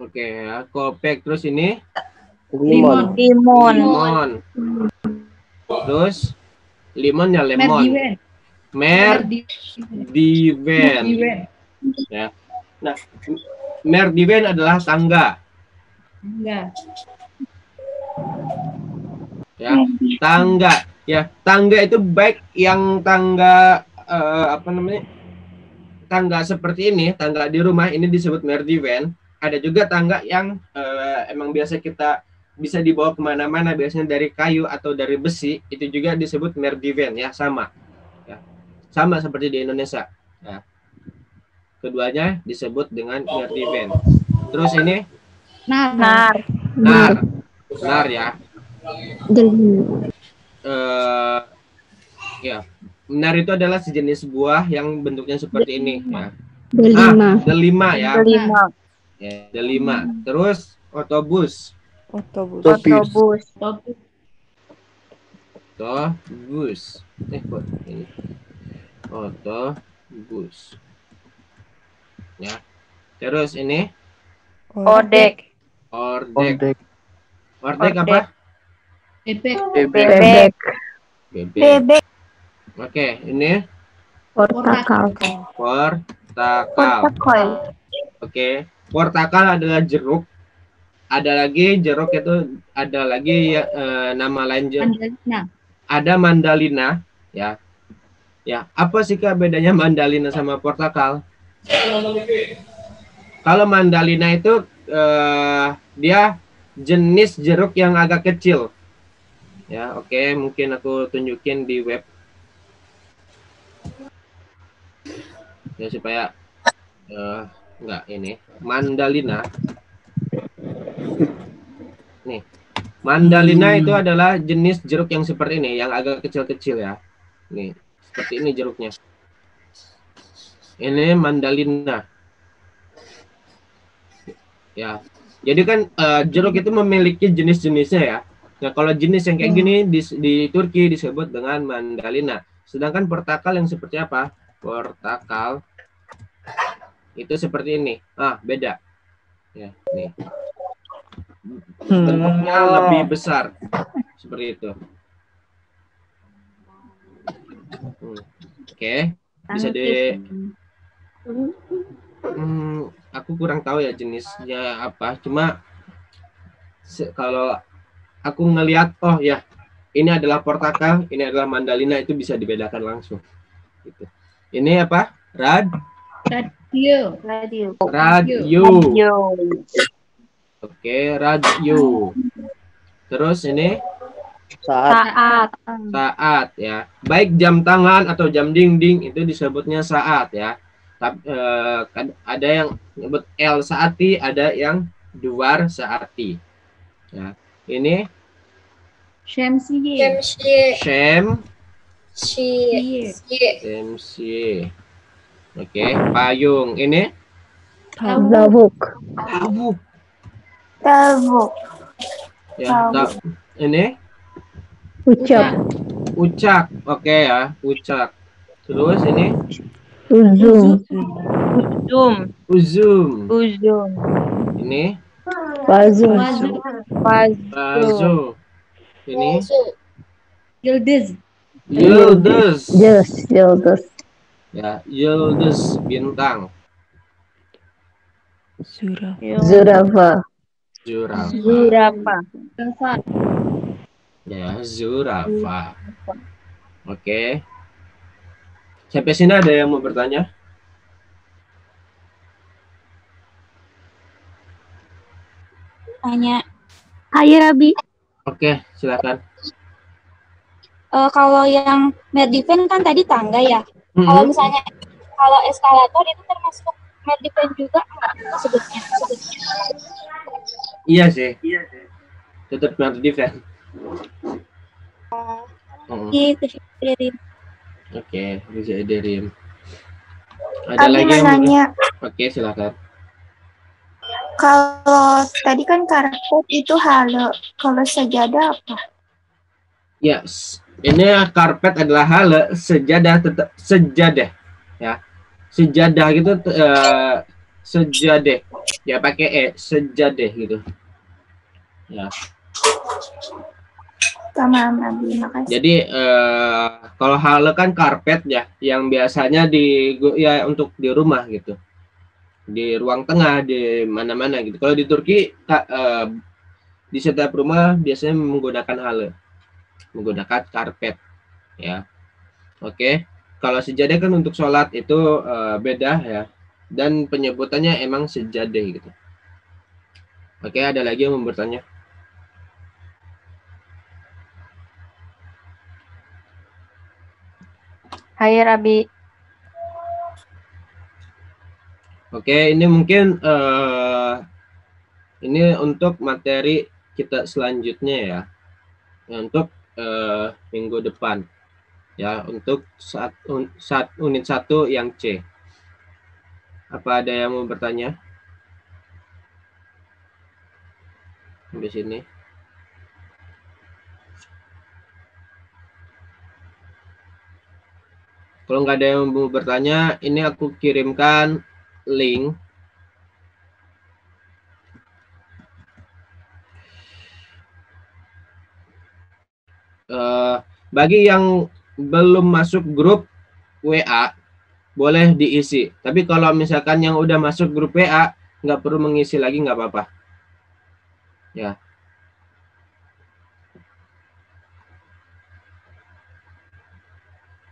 Oke ya, kopek. Terus ini Limon. Terus lemon ya lemon. Merdiven. Ya. Nah, merdiven adalah tangga. Ya, tangga. Ya, tangga itu baik yang tangga tangga seperti ini, tangga di rumah ini disebut merdiven. Ada juga tangga yang emang biasa kita bisa dibawa kemana-mana, biasanya dari kayu atau dari besi, itu juga disebut merdiven ya, sama. Ya. Sama seperti di Indonesia. Ya. Keduanya disebut dengan merdiven. Terus ini nar ya. Ya, nar itu adalah sejenis buah yang bentuknya seperti ini ya. Delima ya. Ya, delima. Terus otobus. Ini. Otobus. Ya. Terus ini Ordek. Ordek apa? Bebek. Oke, ini Portakal. Oke, portakal adalah jeruk. Ada lagi jeruk itu ada lagi nama lain jeruk. Ada mandalina, ya. Ya, apa sih Kak bedanya mandalina sama portakal? Kalau mandalina itu dia jenis jeruk yang agak kecil. Ya, oke, mungkin aku tunjukin di web. Ya supaya enggak ini. Mandalina. Nih. Mandalina itu adalah jenis jeruk yang seperti ini, yang agak kecil-kecil ya. Nih, seperti ini jeruknya. Ini mandalina. Ya. Jadi kan jeruk itu memiliki jenis-jenisnya ya. Nah, kalau jenis yang kayak gini di Turki disebut dengan mandalina. Sedangkan portakal yang seperti apa? Portakal itu seperti ini. Ah, beda. Ya, nih. Bentuknya lebih besar. Seperti itu. Oke. Bisa di aku kurang tahu ya jenisnya apa. Cuma kalau aku ngelihat, oh ya, ini adalah portakal, ini adalah mandalina, itu bisa dibedakan langsung. Gitu. Ini apa? Radio. Oke, radio. Terus ini saat ya. Baik jam tangan atau jam dinding itu disebutnya saat ya. Tapi ada yang nyebut el saati, ada yang duar saati. Ya. Ini Syemsiye. Syemsiye. Oke, payung. Ini Tabuk. Ya, ini ucak. Oke ya, ucak. Terus ini uzum. Ini Bazu. Ini Yıldız. Ya, yıldız, bintang. Zurafa. Ya, zurafa. Oke. Sampai sini ada yang mau bertanya? Tanya. Hai Rabi. Oke, silakan. Kalau yang Merdiven kan tadi tangga ya. Kalau misalnya kalau eskalator itu termasuk Merdiven juga enggak sebutnya? Iya sih. Tetap Merdiven. Gitu. Oke, bisa Ederim. Ada lagi yang nanya. Oke, silakan. Kalau tadi kan karpet itu halo, kalau sajadah apa? Yes, ini karpet adalah halo, sejadah tetap sejadah, ya. Sejadah gitu, sejadah, ya pakai sejadah gitu. Ya. Sama Nabi, makasih. Jadi kalau halo kan karpet ya, yang biasanya ya untuk di rumah gitu. Di ruang tengah, di mana-mana gitu. Kalau di Turki di setiap rumah biasanya menggunakan halı, menggunakan karpet ya. Oke, kalau sejadah kan untuk sholat itu beda ya, dan penyebutannya emang sejadah gitu. Oke, ada lagi yang mau bertanya? Hai Rabi. Oke, ini mungkin ini untuk materi kita selanjutnya ya, untuk minggu depan ya, untuk unit 1 yang C. Apa ada yang mau bertanya sampai sini? Kalau nggak ada yang mau bertanya, ini aku kirimkan link bagi yang belum masuk grup WA boleh diisi, tapi kalau misalkan yang udah masuk grup WA nggak perlu mengisi lagi, nggak apa-apa ya.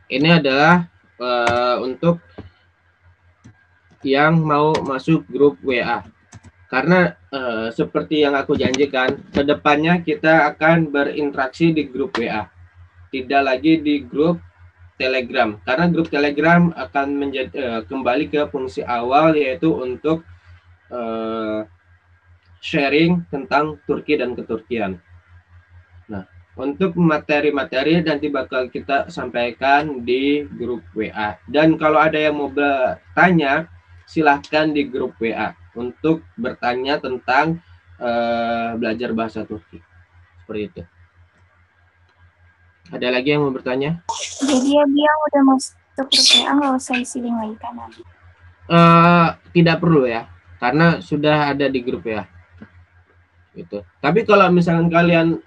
Ini adalah untuk yang mau masuk grup WA. Karena seperti yang aku janjikan, kedepannya kita akan berinteraksi di grup WA, tidak lagi di grup Telegram. Karena grup Telegram akan menjadi kembali ke fungsi awal, yaitu untuk sharing tentang Turki dan keturkian. Nah, untuk materi-materi nanti bakal kita sampaikan di grup WA. Dan kalau ada yang mau bertanya, silahkan di grup WA untuk bertanya tentang belajar bahasa Turki. Seperti itu. Ada lagi yang mau bertanya? Jadi ya dia udah masuk grup WA nggak usah isi link lagi kan? Tidak perlu ya, karena sudah ada di grup WA. Gitu. Tapi kalau misalkan kalian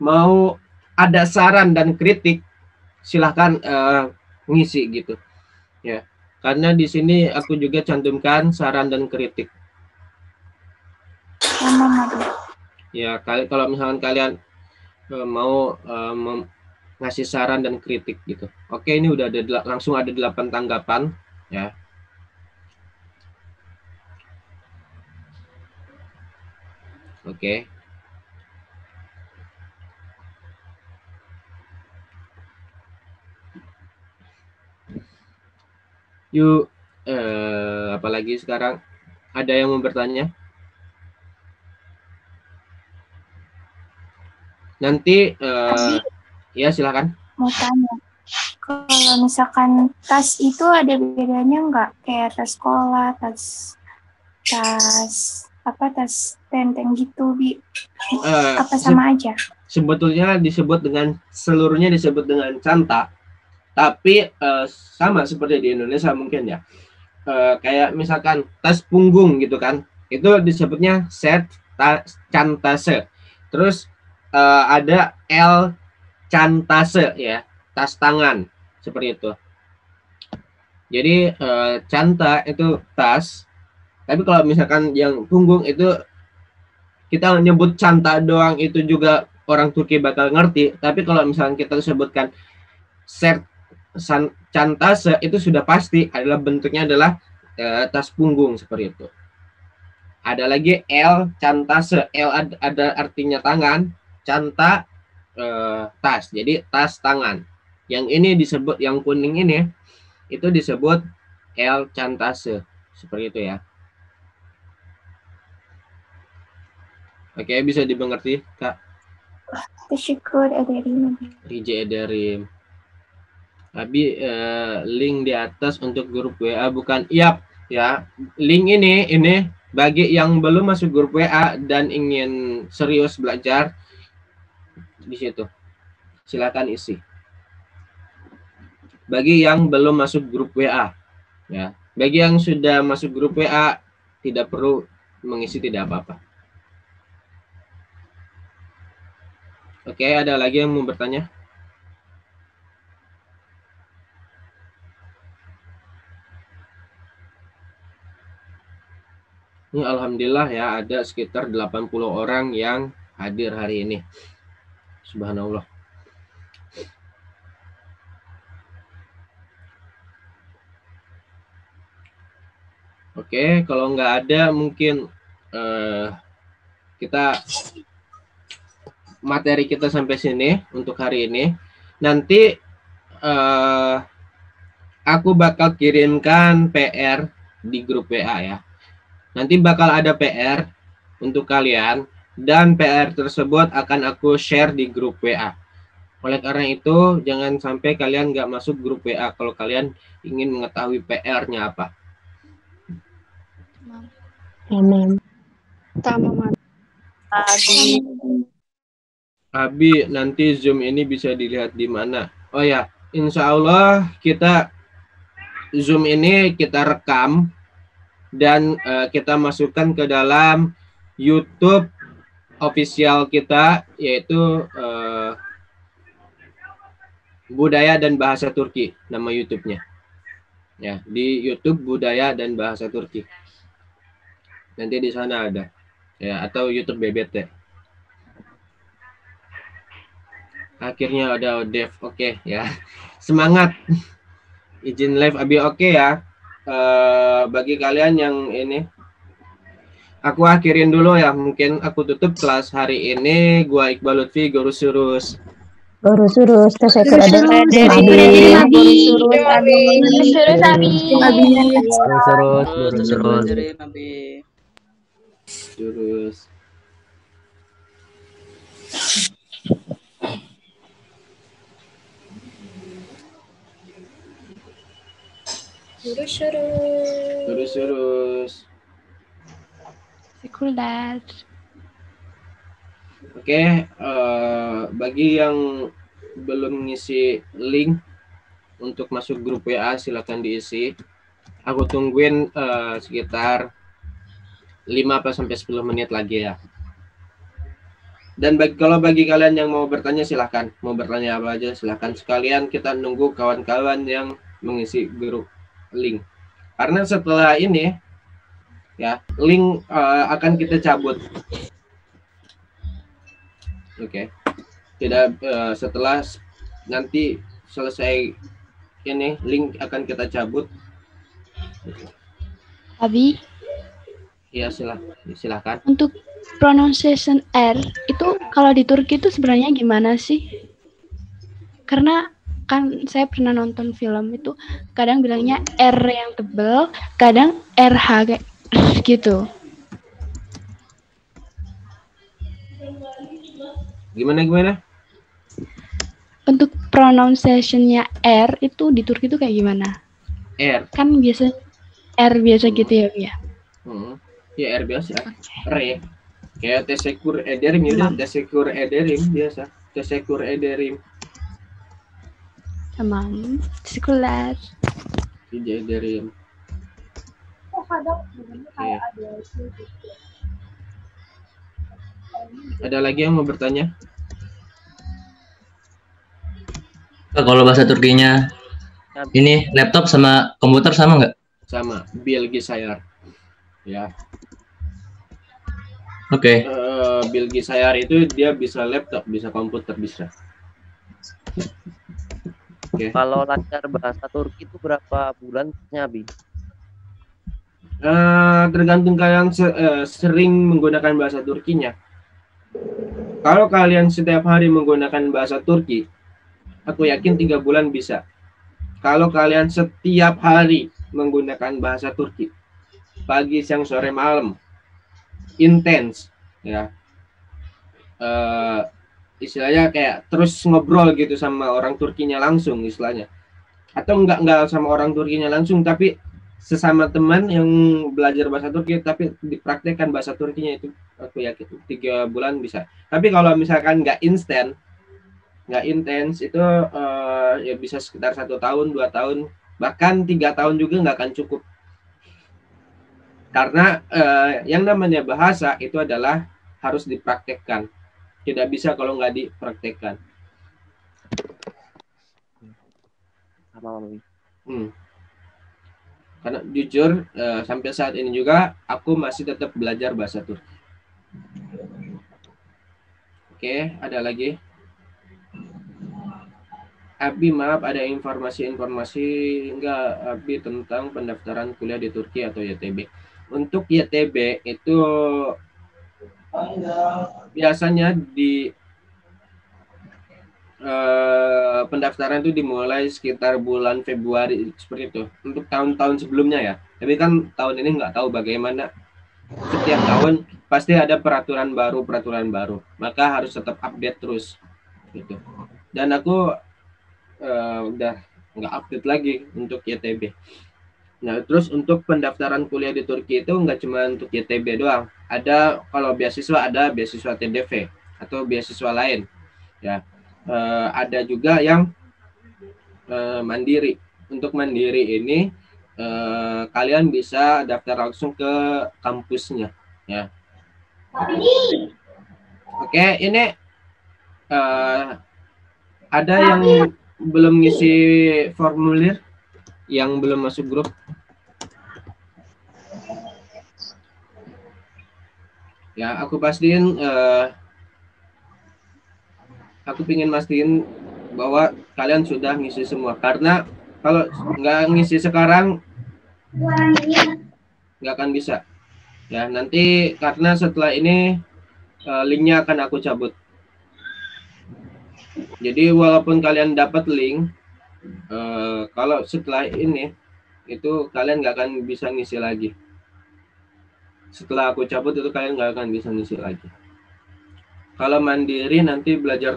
mau ada saran dan kritik, silahkan ngisi gitu. Ya. Karena di sini aku juga cantumkan saran dan kritik. Ya, kalau misalkan kalian mau ngasih saran dan kritik gitu. Oke, ini udah ada langsung ada 8 tanggapan ya. Oke. Yuk, apalagi sekarang ada yang mau bertanya? Nanti, ya silakan. Mau tanya, kalau misalkan tas itu ada bedanya nggak? Kayak tas sekolah, tas tenteng gitu, Bi? Apa sama aja? Sebetulnya seluruhnya disebut dengan canta. Tapi sama seperti di Indonesia mungkin ya. Kayak misalkan tas punggung gitu kan. Itu disebutnya set cantase. Terus ada L cantase ya, tas tangan seperti itu. Jadi canta itu tas. Tapi kalau misalkan yang punggung itu kita nyebut canta doang itu juga orang Turki bakal ngerti. Tapi kalau misalkan kita sebutkan set cantase itu sudah pasti adalah bentuknya adalah tas punggung seperti itu. Ada lagi L cantase. L ada artinya tangan, canta tas. Jadi tas tangan. Yang ini disebut, yang kuning ini itu disebut L cantase. Seperti itu ya. Oke, bisa dimengerti, Kak? Teşekkür ederim. Rica ederim. Abi link di atas untuk grup WA bukan ya. Link ini bagi yang belum masuk grup WA dan ingin serius belajar di situ. Silakan isi. Bagi yang belum masuk grup WA ya. Bagi yang sudah masuk grup WA tidak perlu mengisi, tidak apa-apa. Oke, ada lagi yang mau bertanya? Ini alhamdulillah ya, ada sekitar 80 orang yang hadir hari ini. Subhanallah. Oke, kalau nggak ada mungkin materi kita sampai sini untuk hari ini. Nanti aku bakal kirimkan PR di grup WA ya. Nanti bakal ada PR untuk kalian dan PR tersebut akan aku share di grup WA. Oleh karena itu, jangan sampai kalian nggak masuk grup WA kalau kalian ingin mengetahui PR-nya apa. Amin. Abi, nanti Zoom ini bisa dilihat di mana? Oh ya, insya Allah kita Zoom ini kita rekam dan kita masukkan ke dalam YouTube official kita, yaitu Budaya dan Bahasa Turki, nama YouTube-nya. Ya, di YouTube Budaya dan Bahasa Turki. Nanti di sana ada. Ya, atau YouTube BBT. Akhirnya ada Dev. Oke, ya. Semangat. Izin live Abi oke ya. Bagi kalian yang ini, aku akhirin dulu ya. Mungkin aku tutup kelas hari ini. Gua Iqbal Lutfi, Guru Surus. Urus tesekur ada Jurus. Surus. Sekuler. Oke, bagi yang belum ngisi link untuk masuk grup WA silakan diisi. Aku tungguin sekitar 5-10 menit lagi ya. Dan kalau bagi kalian yang mau bertanya silahkan, mau bertanya apa aja silahkan. Sekalian kita nunggu kawan-kawan yang mengisi grup link. Karena setelah ini ya link akan kita cabut. Oke. Tidak setelah nanti selesai ini link akan kita cabut. Abi, Ya silakan. untuk pronunciation R itu kalau di Turki itu sebenarnya gimana sih? Karena kan saya pernah nonton film itu kadang bilangnya R yang tebel, kadang RH kayak gitu. Gimana? Untuk pronunciation-nya R itu di Turki itu kayak gimana? R. Kan biasa R biasa gitu ya, Bi, ya. Ya R biasa. Re. Kayak tesekur ederim ya, tesekur ederim biasa. Tesekur ederim. Tamam. Sekolah. Tidak ederim. Oke. Ada lagi yang mau bertanya? Kalau bahasa Turkinya ini laptop sama komputer sama nggak? Sama, bilgisayar. Ya. Oke. Bilgisayar itu dia bisa laptop, bisa komputer, bisa. Oke. Kalau lancar bahasa Turki itu berapa bulannya, Bi? Tergantung kalian sering menggunakan bahasa Turkinya. Kalau kalian setiap hari menggunakan bahasa Turki, aku yakin 3 bulan bisa. Kalau kalian setiap hari menggunakan bahasa Turki, pagi, siang, sore, malam, intens, ya, istilahnya kayak terus ngobrol gitu sama orang Turkinya langsung, istilahnya, atau enggak sama orang Turkinya langsung, tapi sesama teman yang belajar bahasa Turki, tapi dipraktekkan bahasa Turkinya itu, aku yakin 3 bulan bisa. Tapi kalau misalkan nggak intens itu ya bisa sekitar 1 tahun, 2 tahun, bahkan 3 tahun juga nggak akan cukup. Karena yang namanya bahasa itu adalah harus dipraktekkan. Tidak bisa kalau nggak dipraktekkan. Karena jujur sampai saat ini juga aku masih tetap belajar bahasa Turki. Oke, ada lagi? Abi, maaf ada informasi enggak Abi tentang pendaftaran kuliah di Turki atau YTB. Untuk YTB itu biasanya di pendaftaran itu dimulai sekitar bulan Februari seperti itu. Untuk tahun-tahun sebelumnya ya. Tapi kan tahun ini nggak tahu bagaimana. Setiap tahun pasti ada peraturan baru. Maka harus tetap update terus. Gitu. Dan aku udah nggak update lagi untuk YTB. Nah, terus untuk pendaftaran kuliah di Turki itu nggak cuma untuk YTB doang. Ada kalau beasiswa ada beasiswa TDV atau beasiswa lain. Ya. Ada juga yang mandiri. Untuk mandiri ini kalian bisa daftar langsung ke kampusnya, ya. Oke, ini ada yang belum ngisi formulir, yang belum masuk grup. Ya, aku pastiin. Aku ingin mastiin bahwa kalian sudah ngisi semua, karena Kalau nggak ngisi sekarang, nggak akan bisa. Ya, nanti karena setelah ini linknya akan aku cabut. Jadi walaupun kalian dapat link, kalau setelah ini itu kalian nggak akan bisa ngisi lagi. Setelah aku cabut itu kalian nggak akan bisa ngisi lagi. Kalau mandiri nanti belajar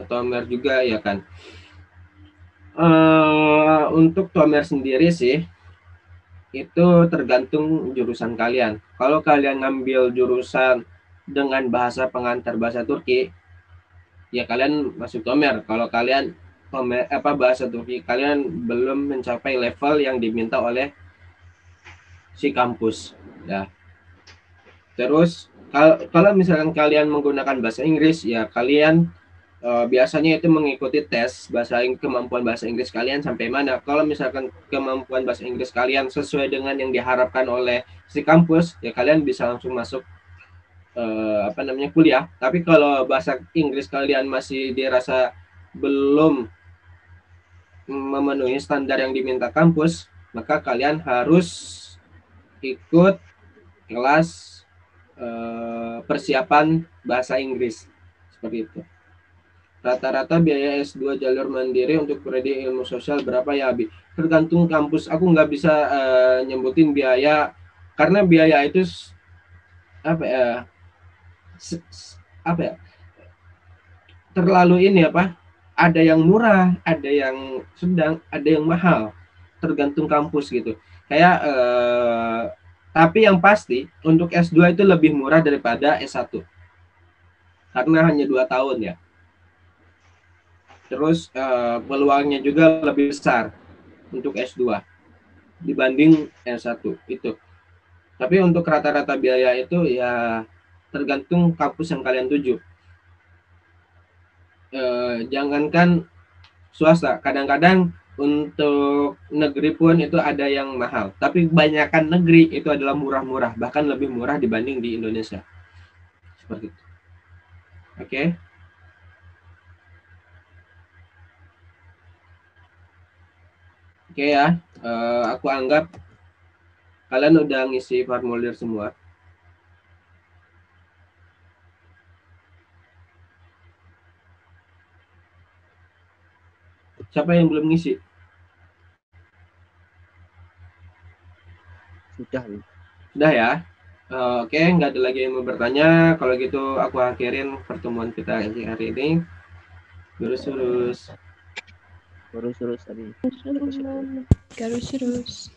tomer juga ya kan. Untuk tomer sendiri sih itu tergantung jurusan kalian. Kalau kalian ngambil jurusan dengan bahasa pengantar bahasa Turki, ya kalian masuk tomer. Kalau kalian bahasa Turki kalian belum mencapai level yang diminta oleh si kampus, ya. Terus kalau misalkan kalian menggunakan bahasa Inggris, ya kalian biasanya itu mengikuti tes kemampuan bahasa Inggris kalian sampai mana. Kalau misalkan kemampuan bahasa Inggris kalian sesuai dengan yang diharapkan oleh si kampus, ya kalian bisa langsung masuk kuliah. Tapi kalau bahasa Inggris kalian masih dirasa belum memenuhi standar yang diminta kampus, maka kalian harus ikut kelas persiapan bahasa Inggris seperti itu. Rata-rata biaya S2 jalur mandiri untuk prodi ilmu sosial berapa ya, Abi? Tergantung kampus. Aku nggak bisa nyebutin biaya karena biaya itu terlalu ini ada yang murah, ada yang sedang, ada yang mahal, tergantung kampus gitu. Kayak tapi yang pasti untuk S2 itu lebih murah daripada S1 karena hanya 2 tahun ya. Terus peluangnya juga lebih besar untuk S2 dibanding S1 itu. Tapi untuk rata-rata biaya itu ya tergantung kampus yang kalian tuju. Jangankan swasta, kadang-kadang untuk negeri pun itu ada yang mahal. Tapi kebanyakan negeri itu adalah murah-murah, bahkan lebih murah dibanding di Indonesia. Seperti itu. Oke. Oke ya, aku anggap kalian udah ngisi formulir semua. Siapa yang belum ngisi? Sudah ya. Oke, nggak ada lagi yang mau bertanya. Kalau gitu aku akhirin pertemuan kita hari ini. Lurus-lurus. Lurus-lurus tadi. Garus-lurus.